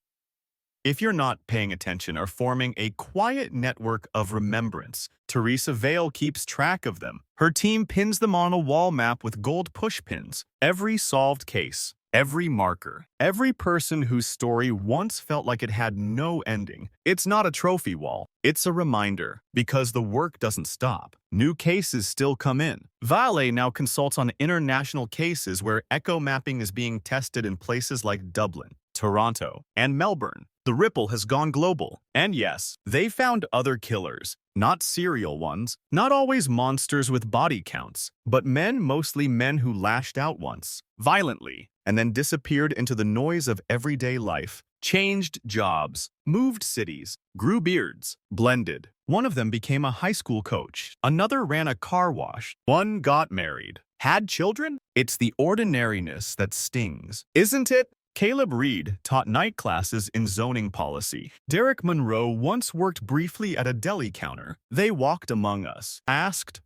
if you're not paying attention, are forming a quiet network of remembrance. Teresa Vale keeps track of them. Her team pins them on a wall map with gold pushpins. Every solved case, every marker, every person whose story once felt like it had no ending. It's not a trophy wall. It's a reminder, because the work doesn't stop. New cases still come in. Vale now consults on international cases where echo mapping is being tested in places like Dublin, Toronto, and Melbourne. The ripple has gone global. And yes, they found other killers. Not serial ones, not always monsters with body counts, but men, mostly men who lashed out once, violently, and then disappeared into the noise of everyday life. Changed jobs, moved cities, grew beards, blended. One of them became a high school coach. Another ran a car wash. One got married. Had children? It's the ordinariness that stings, isn't it? Caleb Reed taught night classes in zoning policy. Derek Monroe once worked briefly at a deli counter. They walked among us, asked,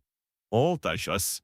"Oltashas?"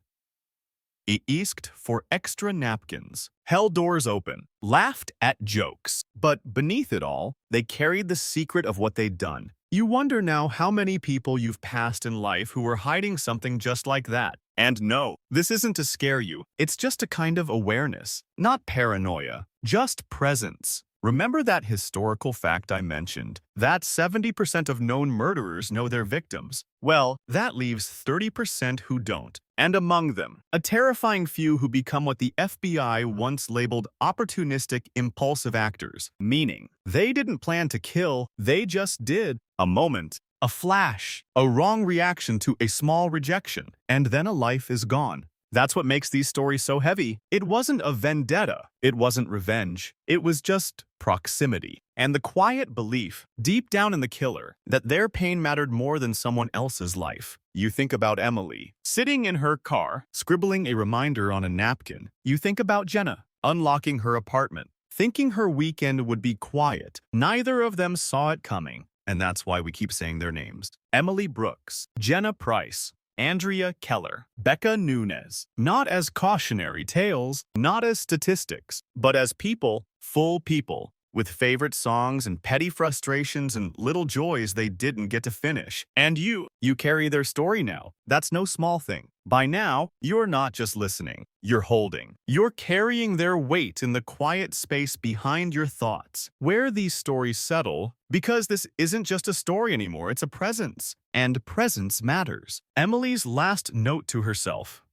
Asked for extra napkins, held doors open, laughed at jokes. But beneath it all, they carried the secret of what they'd done. You wonder now how many people you've passed in life who were hiding something just like that. And no, this isn't to scare you. It's just a kind of awareness, not paranoia, just presence. Remember that historical fact I mentioned, that 70% of known murderers know their victims? Well, that leaves 30% who don't. And among them, a terrifying few who become what the FBI once labeled opportunistic impulsive actors, meaning they didn't plan to kill, they just did. A moment, a flash, a wrong reaction to a small rejection, and then a life is gone. That's what makes these stories so heavy. It wasn't a vendetta. It wasn't revenge. It was just proximity. And the quiet belief, deep down in the killer, that their pain mattered more than someone else's life. You think about Emily, sitting in her car, scribbling a reminder on a napkin. You think about Jenna, unlocking her apartment, thinking her weekend would be quiet. Neither of them saw it coming. And that's why we keep saying their names. Emily Brooks, Jenna Price, Andrea Keller, Becca Nunez, not as cautionary tales, not as statistics, but as people, full people, with favorite songs and petty frustrations and little joys they didn't get to finish. And you carry their story now. That's no small thing. By now, you're not just listening, you're holding. You're carrying their weight in the quiet space behind your thoughts. Where these stories settle, because this isn't just a story anymore, it's a presence. And presence matters. Emily's last note to herself.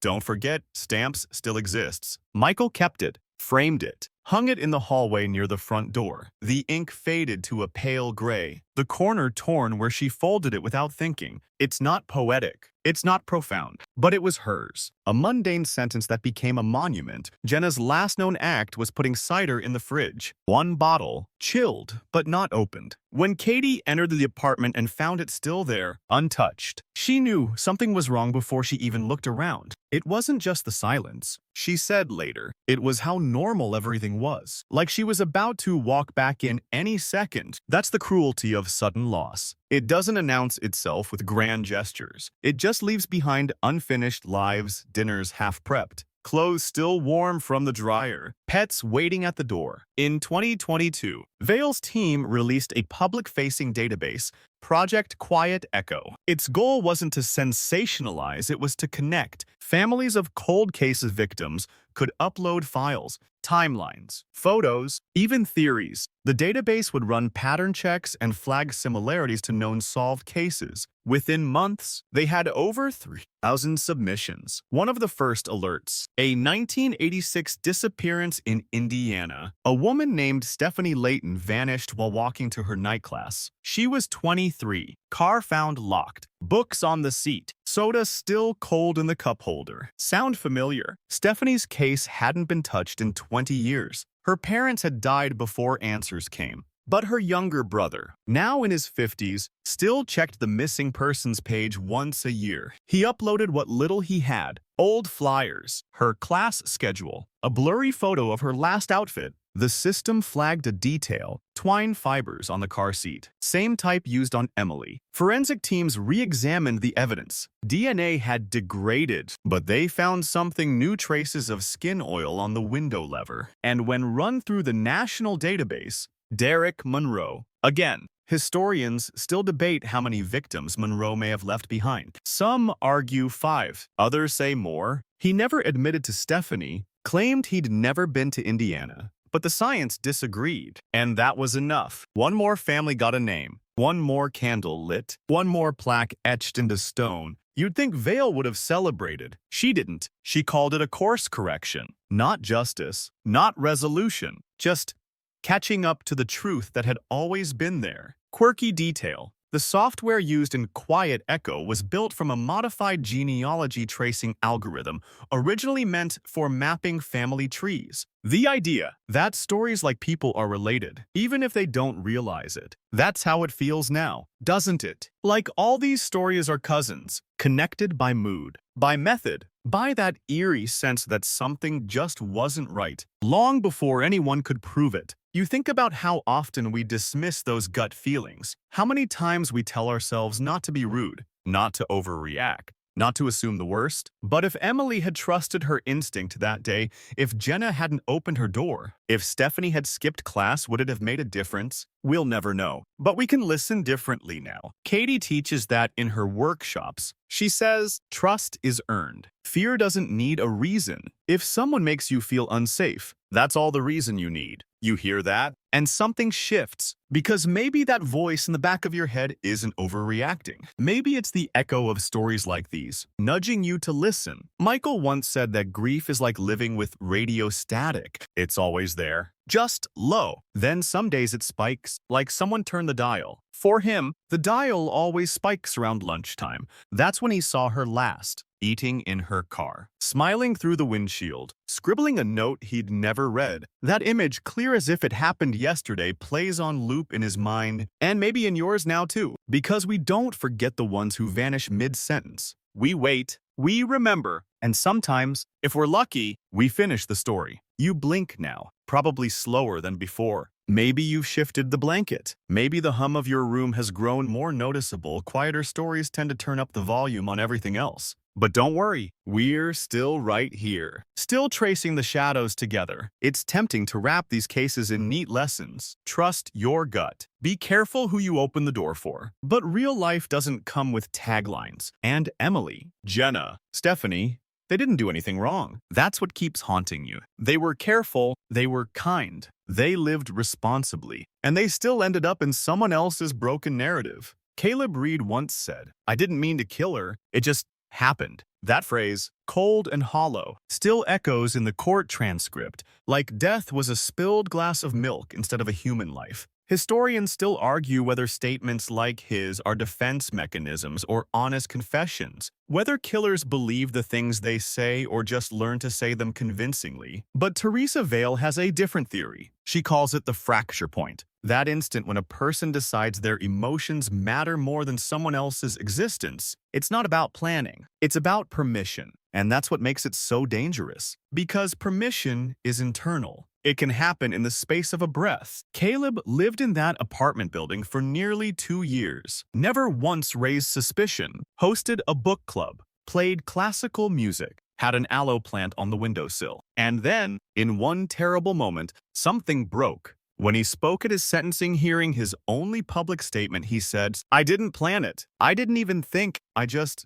Don't forget, stamps still exists. Michael kept it, framed it, hung it in the hallway near the front door. The ink faded to a pale gray, the corner torn where she folded it without thinking. It's not poetic. It's not profound, but it was hers. A mundane sentence that became a monument. Jenna's last known act was putting cider in the fridge. One bottle, chilled, but not opened. When Katie entered the apartment and found it still there, untouched, she knew something was wrong before she even looked around. It wasn't just the silence. She said later, it was how normal everything was. Like she was about to walk back in any second. That's the cruelty of sudden loss. It doesn't announce itself with grand gestures. It just leaves behind unfinished lives, dinners half-prepped, clothes still warm from the dryer, pets waiting at the door. In 2022, Vale's team released a public-facing database, Project Quiet Echo. Its goal wasn't to sensationalize, it was to connect. Families of cold case victims could upload files, timelines, photos, even theories. The database would run pattern checks and flag similarities to known solved cases. Within months, they had over 3,000 submissions. One of the first alerts, a 1986 disappearance in Indiana. A woman named Stephanie Layton vanished while walking to her night class. She was 23, car found locked, books on the seat, soda still cold in the cup holder. Sound familiar? Stephanie's case hadn't been touched in 20 years. Her parents had died before answers came. But her younger brother, now in his 50s, still checked the missing persons page once a year. He uploaded what little he had, old flyers, her class schedule, a blurry photo of her last outfit. The system flagged a detail, twine fibers on the car seat, same type used on Emily. Forensic teams re-examined the evidence. DNA had degraded, but they found something new, traces of skin oil on the window lever. And when run through the national database, Derek Monroe. Again, historians still debate how many victims Monroe may have left behind. Some argue 5, others say more. He never admitted to Stephanie, claimed he'd never been to Indiana. But the science disagreed, and that was enough. One more family got a name, one more candle lit, one more plaque etched into stone. You'd think Vale would have celebrated. She didn't. She called it a course correction. Not justice, not resolution, just catching up to the truth that had always been there. Quirky detail. The software used in Quiet Echo was built from a modified genealogy tracing algorithm originally meant for mapping family trees. The idea that stories like people are related, even if they don't realize it. That's how it feels now, doesn't it? Like all these stories are cousins, connected by mood, by method, by that eerie sense that something just wasn't right, long before anyone could prove it. You think about how often we dismiss those gut feelings, how many times we tell ourselves not to be rude, not to overreact, not to assume the worst. But if Emily had trusted her instinct that day, if Jenna hadn't opened her door, if Stephanie had skipped class, would it have made a difference? We'll never know. But we can listen differently now. Katie teaches that in her workshops. She says, trust is earned. Fear doesn't need a reason. If someone makes you feel unsafe, that's all the reason you need. You hear that? And something shifts. Because maybe that voice in the back of your head isn't overreacting. Maybe it's the echo of stories like these, nudging you to listen. Michael once said that grief is like living with radio static. It's always there, just low. Then some days it spikes, like someone turned the dial. For him, the dial always spikes around lunchtime. That's when he saw her last, eating in her car, smiling through the windshield, scribbling a note he'd never read. That image, clear as if it happened yesterday, plays on loop in his mind, and maybe in yours now too. Because we don't forget the ones who vanish mid-sentence. We wait, we remember, and sometimes, if we're lucky, we finish the story. You blink now, probably slower than before. Maybe you've shifted the blanket. Maybe the hum of your room has grown more noticeable. Quieter stories tend to turn up the volume on everything else. But don't worry, we're still right here, still tracing the shadows together. It's tempting to wrap these cases in neat lessons. Trust your gut. Be careful who you open the door for. But real life doesn't come with taglines. And Emily, Jenna, Stephanie, they didn't do anything wrong. That's what keeps haunting you. They were careful, they were kind, they lived responsibly, and they still ended up in someone else's broken narrative. Caleb Reed once said, "I didn't mean to kill her, it just happened." That phrase, cold and hollow, still echoes in the court transcript, like death was a spilled glass of milk instead of a human life. Historians still argue whether statements like his are defense mechanisms or honest confessions, whether killers believe the things they say or just learn to say them convincingly. But Teresa Vale has a different theory. She calls it the fracture point. That instant when a person decides their emotions matter more than someone else's existence. It's not about planning. It's about permission. And that's what makes it so dangerous. Because permission is internal. It can happen in the space of a breath. Caleb lived in that apartment building for nearly 2 years. Never once raised suspicion. Hosted a book club. Played classical music. Had an aloe plant on the windowsill. And then, in one terrible moment, something broke. When he spoke at his sentencing hearing, his only public statement, he said, "I didn't plan it. I didn't even think. I just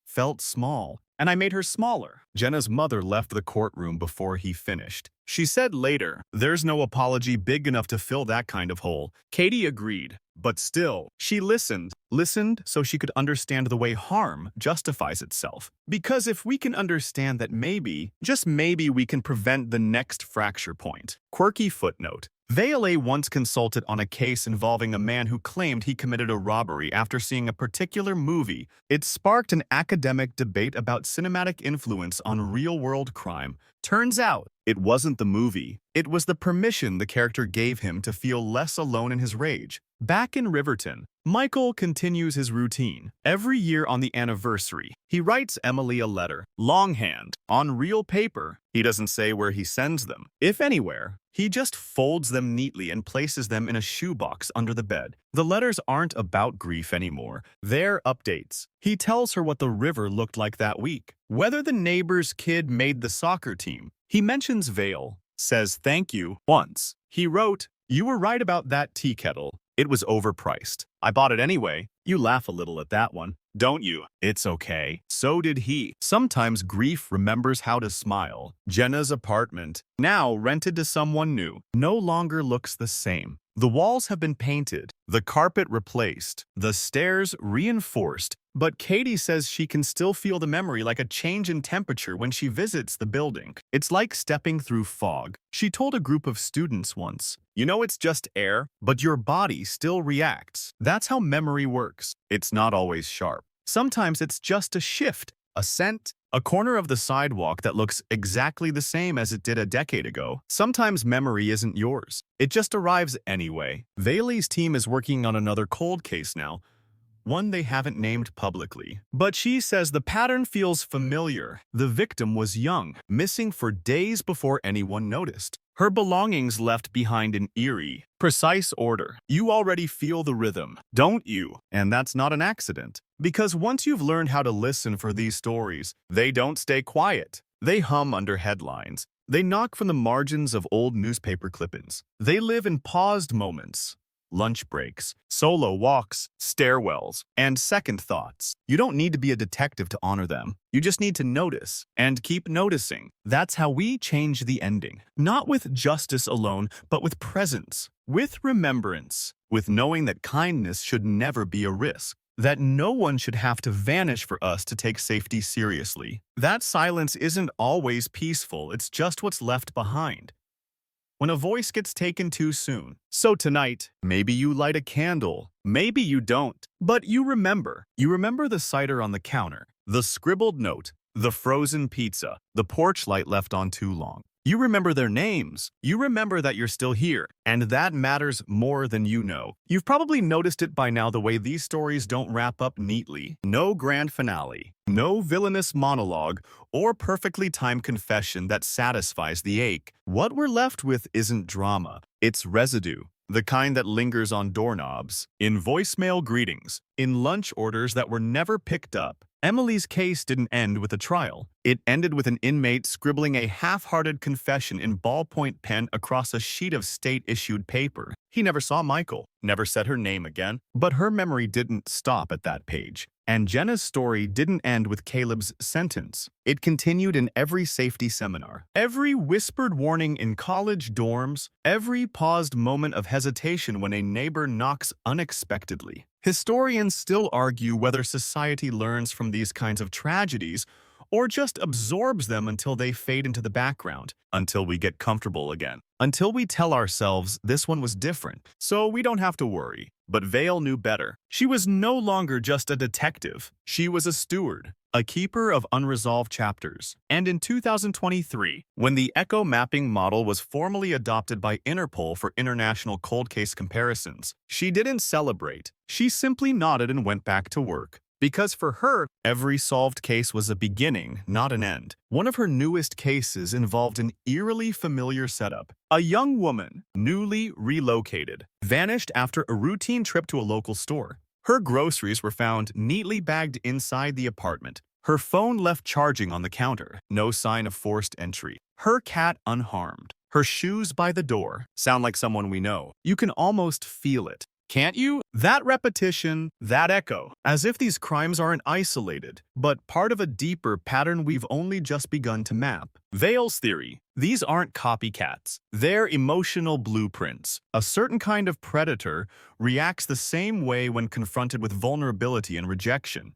felt small. And I made her smaller." Jenna's mother left the courtroom before he finished. She said later, "There's no apology big enough to fill that kind of hole." Katie agreed, but still, she listened so she could understand the way harm justifies itself. Because if we can understand that maybe, just maybe, we can prevent the next fracture point. Quirky footnote. Vale once consulted on a case involving a man who claimed he committed a robbery after seeing a particular movie. It sparked an academic debate about cinematic influence on real-world crime. Turns out, it wasn't the movie. It was the permission the character gave him to feel less alone in his rage. Back in Riverton, Michael continues his routine. Every year on the anniversary, he writes Emily a letter, longhand, on real paper. He doesn't say where he sends them, if anywhere. He just folds them neatly and places them in a shoebox under the bed. The letters aren't about grief anymore. They're updates. He tells her what the river looked like that week, whether the neighbor's kid made the soccer team. He mentions Vale, says thank you once. He wrote, "You were right about that tea kettle. It was overpriced. I bought it anyway." You laugh a little at that one, don't you? It's okay. So did he. Sometimes grief remembers how to smile. Jenna's apartment, now rented to someone new, no longer looks the same. The walls have been painted, the carpet replaced, the stairs reinforced, But Katie says she can still feel the memory like a change in temperature when she visits the building. It's like stepping through fog. She told a group of students once, "You know it's just air, but your body still reacts." That's how memory works. It's not always sharp. Sometimes it's just a shift, a scent, a corner of the sidewalk that looks exactly the same as it did a decade ago. Sometimes memory isn't yours. It just arrives anyway. Bailey's team is working on another cold case now, one they haven't named publicly. But she says the pattern feels familiar. The victim was young, missing for days before anyone noticed. Her belongings left behind in eerie, precise order. You already feel the rhythm, don't you? And that's not an accident. Because once you've learned how to listen for these stories, they don't stay quiet. They hum under headlines. They knock from the margins of old newspaper clippings. They live in paused moments, lunch breaks, solo walks, stairwells, and second thoughts. You don't need to be a detective to honor them. You just need to notice and keep noticing. That's how we change the ending. Not with justice alone, but with presence, with remembrance, with knowing that kindness should never be a risk, that no one should have to vanish for us to take safety seriously. That silence isn't always peaceful, it's just what's left behind when a voice gets taken too soon. So tonight, maybe you light a candle, maybe you don't, but you remember. You remember the cider on the counter, the scribbled note, the frozen pizza, the porch light left on too long. You remember their names. You remember that you're still here, and that matters more than you know. You've probably noticed it by now the way these stories don't wrap up neatly. No grand finale, no villainous monologue, or perfectly timed confession that satisfies the ache. What we're left with isn't drama, it's residue. The kind that lingers on doorknobs, in voicemail greetings, in lunch orders that were never picked up. Emily's case didn't end with a trial. It ended with an inmate scribbling a half-hearted confession in ballpoint pen across a sheet of state-issued paper. He never saw Michael, never said her name again, but her memory didn't stop at that page. And Jenna's story didn't end with Caleb's sentence. It continued in every safety seminar, every whispered warning in college dorms, every paused moment of hesitation when a neighbor knocks unexpectedly. Historians still argue whether society learns from these kinds of tragedies or just absorbs them until they fade into the background, until we get comfortable again, until we tell ourselves this one was different, so we don't have to worry. But Vale knew better. She was no longer just a detective. She was a steward, a keeper of unresolved chapters. And in 2023, when the echo mapping model was formally adopted by Interpol for international cold case comparisons, she didn't celebrate. She simply nodded and went back to work. Because for her, every solved case was a beginning, not an end. One of her newest cases involved an eerily familiar setup. A young woman, newly relocated, vanished after a routine trip to a local store. Her groceries were found neatly bagged inside the apartment. Her phone left charging on the counter, no sign of forced entry. Her cat unharmed. Her shoes by the door sound like someone we know. You can almost feel it. Can't you? That repetition, that echo, as if these crimes aren't isolated, but part of a deeper pattern we've only just begun to map. Vale's theory: these aren't copycats. They're emotional blueprints. A certain kind of predator reacts the same way when confronted with vulnerability and rejection.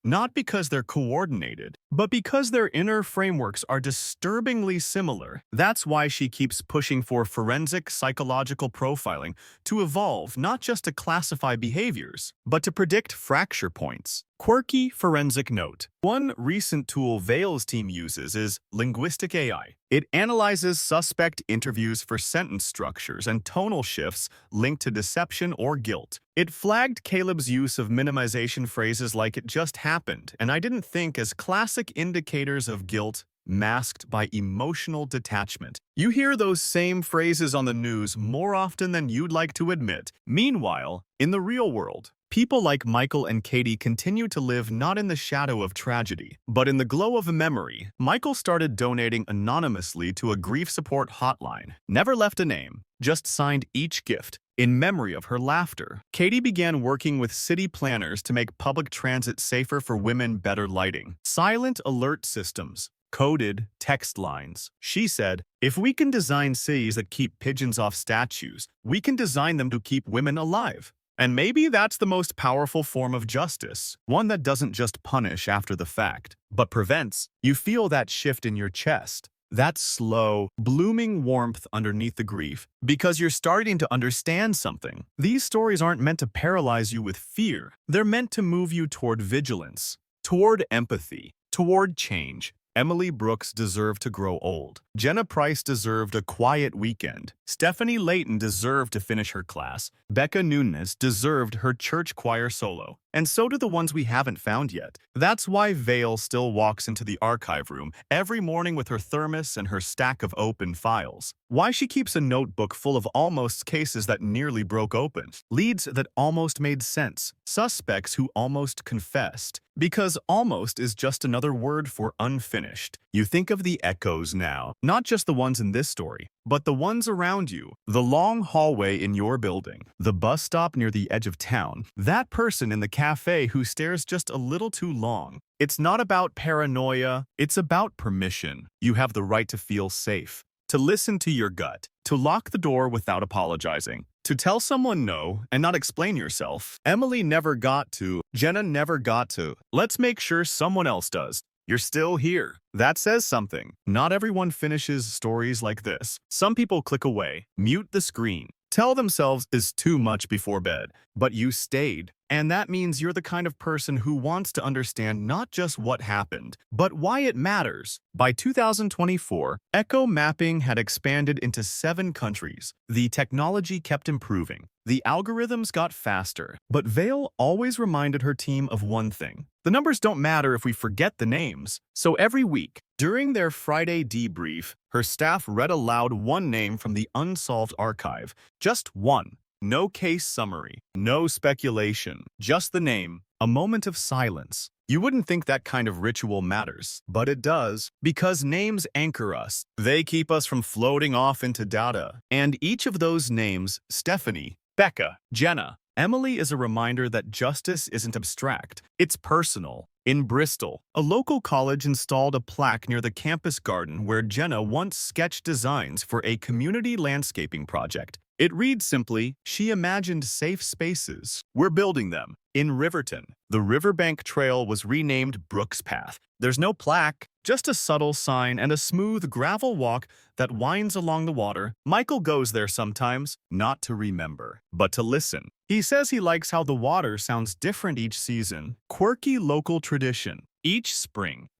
Not because they're coordinated, but because their inner frameworks are disturbingly similar. That's why she keeps pushing for forensic psychological profiling to evolve, not just to classify behaviors, but to predict fracture points. Quirky forensic note. One recent tool Vale's team uses is linguistic AI. It analyzes suspect interviews for sentence structures and tonal shifts linked to deception or guilt. It flagged Caleb's use of minimization phrases like "it just happened," and I didn't think as classic indicators of guilt masked by emotional detachment. You hear those same phrases on the news more often than you'd like to admit. Meanwhile, in the real world, people like Michael and Katie continue to live not in the shadow of tragedy, but in the glow of a memory. Michael started donating anonymously to a grief support hotline, never left a name, just signed each gift in memory of her laughter. Katie began working with city planners to make public transit safer for women, better lighting, silent alert systems, coded text lines. She said, "If we can design cities that keep pigeons off statues, we can design them to keep women alive." And maybe that's the most powerful form of justice, one that doesn't just punish after the fact, but prevents. You feel that shift in your chest, that slow, blooming warmth underneath the grief, because you're starting to understand something. These stories aren't meant to paralyze you with fear. They're meant to move you toward vigilance, toward empathy, toward change. Emily Brooks deserved to grow old. Jenna Price deserved a quiet weekend. Stephanie Layton deserved to finish her class. Becca Nunes deserved her church choir solo. And so do the ones we haven't found yet. That's why Vale still walks into the archive room every morning with her thermos and her stack of open files. Why she keeps a notebook full of almost cases that nearly broke open. Leads that almost made sense. Suspects who almost confessed. Because almost is just another word for unfinished. You think of the echoes now, not just the ones in this story, but the ones around you. The long hallway in your building, the bus stop near the edge of town, that person in the cafe who stares just a little too long. It's not about paranoia, it's about permission. You have the right to feel safe, to listen to your gut, to lock the door without apologizing, to tell someone no and not explain yourself. Emily never got to, Jenna never got to. Let's make sure someone else does. You're still here. That says something. Not everyone finishes stories like this. Some people click away, mute the screen, tell themselves it's too much before bed. But you stayed. And that means you're the kind of person who wants to understand not just what happened, but why it matters. By 2024, echo mapping had expanded into 7 countries. The technology kept improving. The algorithms got faster. But Vale always reminded her team of one thing. The numbers don't matter if we forget the names. So every week, during their Friday debrief, her staff read aloud one name from the unsolved archive. Just one. No case summary, no speculation, just the name, a moment of silence. You wouldn't think that kind of ritual matters, but it does, because names anchor us. They keep us from floating off into data. And each of those names, Stephanie, Becca, Jenna, Emily, is a reminder that justice isn't abstract, it's personal. In Bristol, a local college installed a plaque near the campus garden where Jenna once sketched designs for a community landscaping project. It reads simply, "She imagined safe spaces. We're building them." In Riverton, the Riverbank Trail was renamed Brooks Path. There's no plaque, just a subtle sign and a smooth gravel walk that winds along the water. Michael goes there sometimes, not to remember, but to listen. He says he likes how the water sounds different each season. Quirky local tradition. Each spring,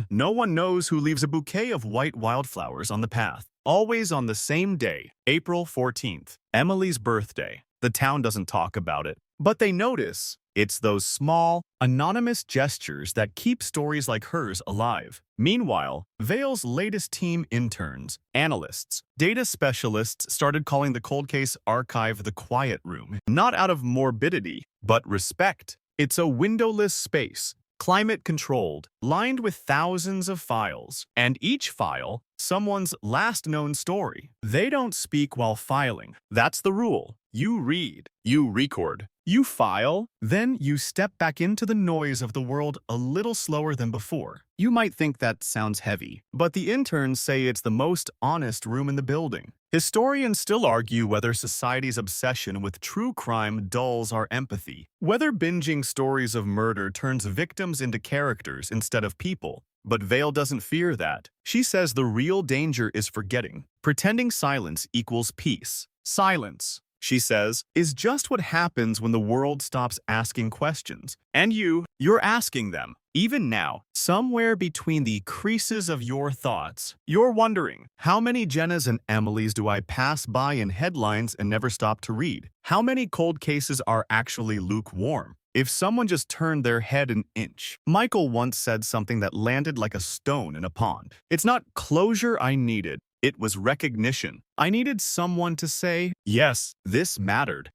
no one knows who leaves a bouquet of white wildflowers on the path. Always on the same day, April 14th, Emily's birthday. The town doesn't talk about it, but they notice. It's those small, anonymous gestures that keep stories like hers alive. Meanwhile, Vale's latest team interns, analysts, data specialists started calling the cold case archive the quiet room. Not out of morbidity, but respect. It's a windowless space, climate-controlled, lined with thousands of files, and each file, someone's last known story. They don't speak while filing. That's the rule. You read, you record, you file, then you step back into the noise of the world a little slower than before. You might think that sounds heavy, but the interns say it's the most honest room in the building. Historians still argue whether society's obsession with true crime dulls our empathy, whether binging stories of murder turns victims into characters instead of people. But Vale doesn't fear that. She says the real danger is forgetting. Pretending silence equals peace. Silence, she says, is just what happens when the world stops asking questions. And you're asking them. Even now, somewhere between the creases of your thoughts, you're wondering, how many Jennas and Emilys do I pass by in headlines and never stop to read? How many cold cases are actually lukewarm? If someone just turned their head an inch. Michael once said something that landed like a stone in a pond. It's not closure I needed. It was recognition. I needed someone to say, yes, this mattered.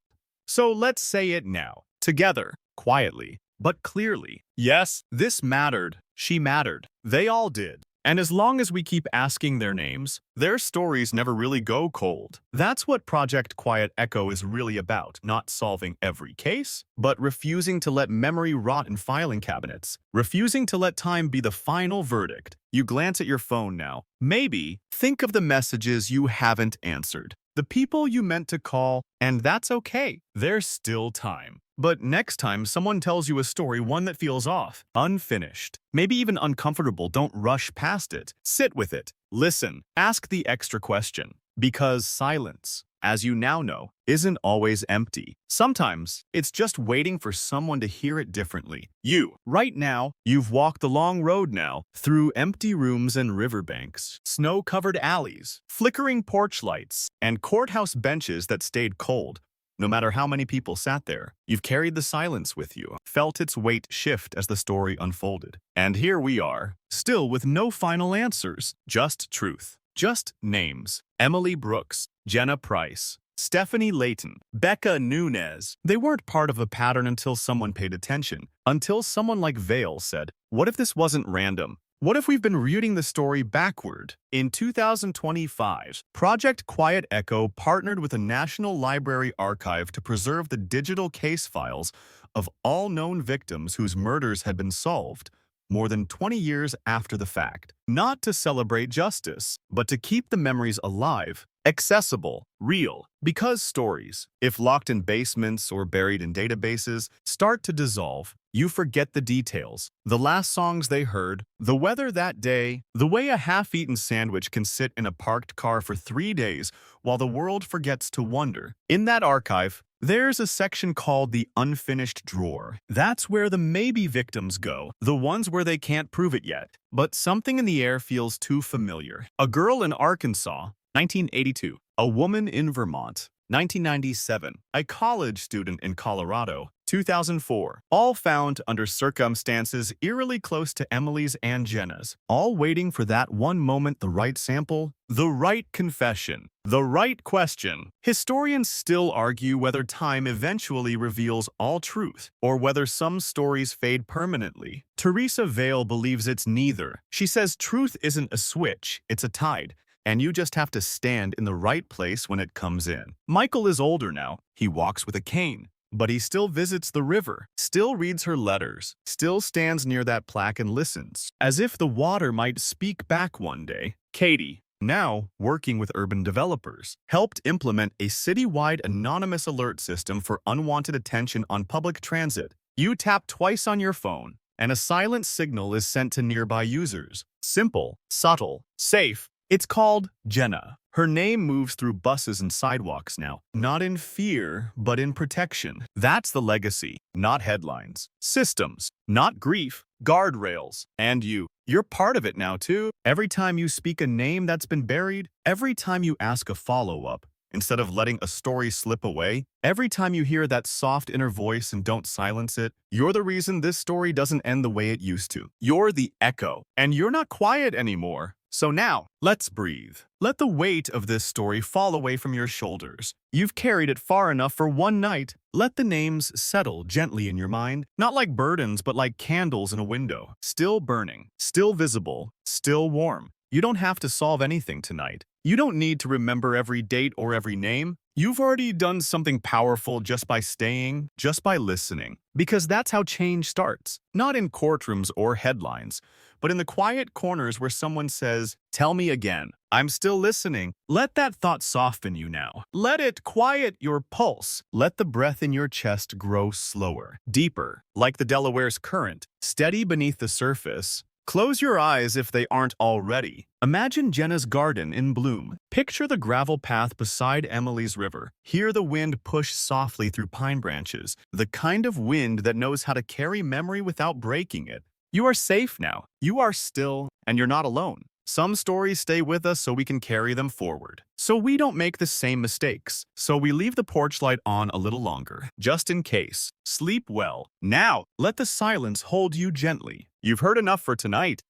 So let's say it now, together, quietly, but clearly. Yes, this mattered. She mattered. They all did. And as long as we keep asking their names, their stories never really go cold. That's what Project Quiet Echo is really about, not solving every case, but refusing to let memory rot in filing cabinets, refusing to let time be the final verdict. You glance at your phone now. Maybe think of the messages you haven't answered, the people you meant to call, and that's okay. There's still time. But next time someone tells you a story, one that feels off, unfinished, maybe even uncomfortable, don't rush past it. Sit with it. Listen. Ask the extra question. Because silence, as you now know, isn't always empty. Sometimes it's just waiting for someone to hear it differently. Right now, you've walked the long road now, through empty rooms and riverbanks, snow-covered alleys, flickering porch lights, and courthouse benches that stayed cold. No matter how many people sat there, you've carried the silence with you, felt its weight shift as the story unfolded. And here we are, still with no final answers, just truth, just names. Emily Brooks, Jenna Price, Stephanie Layton, Becca Nunez. They weren't part of a pattern until someone paid attention, until someone like Vale said, "What if this wasn't random? What if we've been reading the story backward?" In 2025, Project Quiet Echo partnered with the National Library Archive to preserve the digital case files of all known victims whose murders had been solved more than 20 years after the fact. Not to celebrate justice, but to keep the memories alive, accessible, real. Because stories, if locked in basements or buried in databases, start to dissolve, you forget the details, the last songs they heard, the weather that day, the way a half-eaten sandwich can sit in a parked car for 3 days while the world forgets to wonder. In that archive, there's a section called the unfinished drawer. That's where the maybe victims go, the ones where they can't prove it yet. But something in the air feels too familiar. A girl in Arkansas, 1982. A woman in Vermont, 1997. A college student in Colorado, 2004. All found under circumstances eerily close to Emily's and Jenna's. All waiting for that one moment, the right sample, the right confession, the right question. Historians still argue whether time eventually reveals all truth, or whether some stories fade permanently. Teresa Vale believes it's neither. She says truth isn't a switch, it's a tide, and you just have to stand in the right place when it comes in. Michael is older now. He walks with a cane, but he still visits the river, still reads her letters, still stands near that plaque and listens, as if the water might speak back one day. Katie, now working with urban developers, helped implement a citywide anonymous alert system for unwanted attention on public transit. You tap twice on your phone, and a silent signal is sent to nearby users. Simple, subtle, safe. It's called Jenna. Her name moves through buses and sidewalks now, not in fear, but in protection. That's the legacy, not headlines. Systems, not grief, guardrails. And you're part of it now too. Every time you speak a name that's been buried, every time you ask a follow-up, instead of letting a story slip away, every time you hear that soft inner voice and don't silence it, you're the reason this story doesn't end the way it used to. You're the echo, and you're not quiet anymore. So now, let's breathe. Let the weight of this story fall away from your shoulders. You've carried it far enough for one night. Let the names settle gently in your mind, not like burdens, but like candles in a window. Still burning, still visible, still warm. You don't have to solve anything tonight. You don't need to remember every date or every name. You've already done something powerful just by staying, just by listening. Because that's how change starts. Not in courtrooms or headlines, but in the quiet corners where someone says, "Tell me again. I'm still listening." Let that thought soften you now. Let it quiet your pulse. Let the breath in your chest grow slower, deeper, like the Delaware's current, steady beneath the surface. Close your eyes if they aren't already. Imagine Jenna's garden in bloom. Picture the gravel path beside Emily's river. Hear the wind push softly through pine branches, the kind of wind that knows how to carry memory without breaking it. You are safe now. You are still, and you're not alone. Some stories stay with us so we can carry them forward. So we don't make the same mistakes. So we leave the porch light on a little longer, just in case. Sleep well. Now, let the silence hold you gently. You've heard enough for tonight.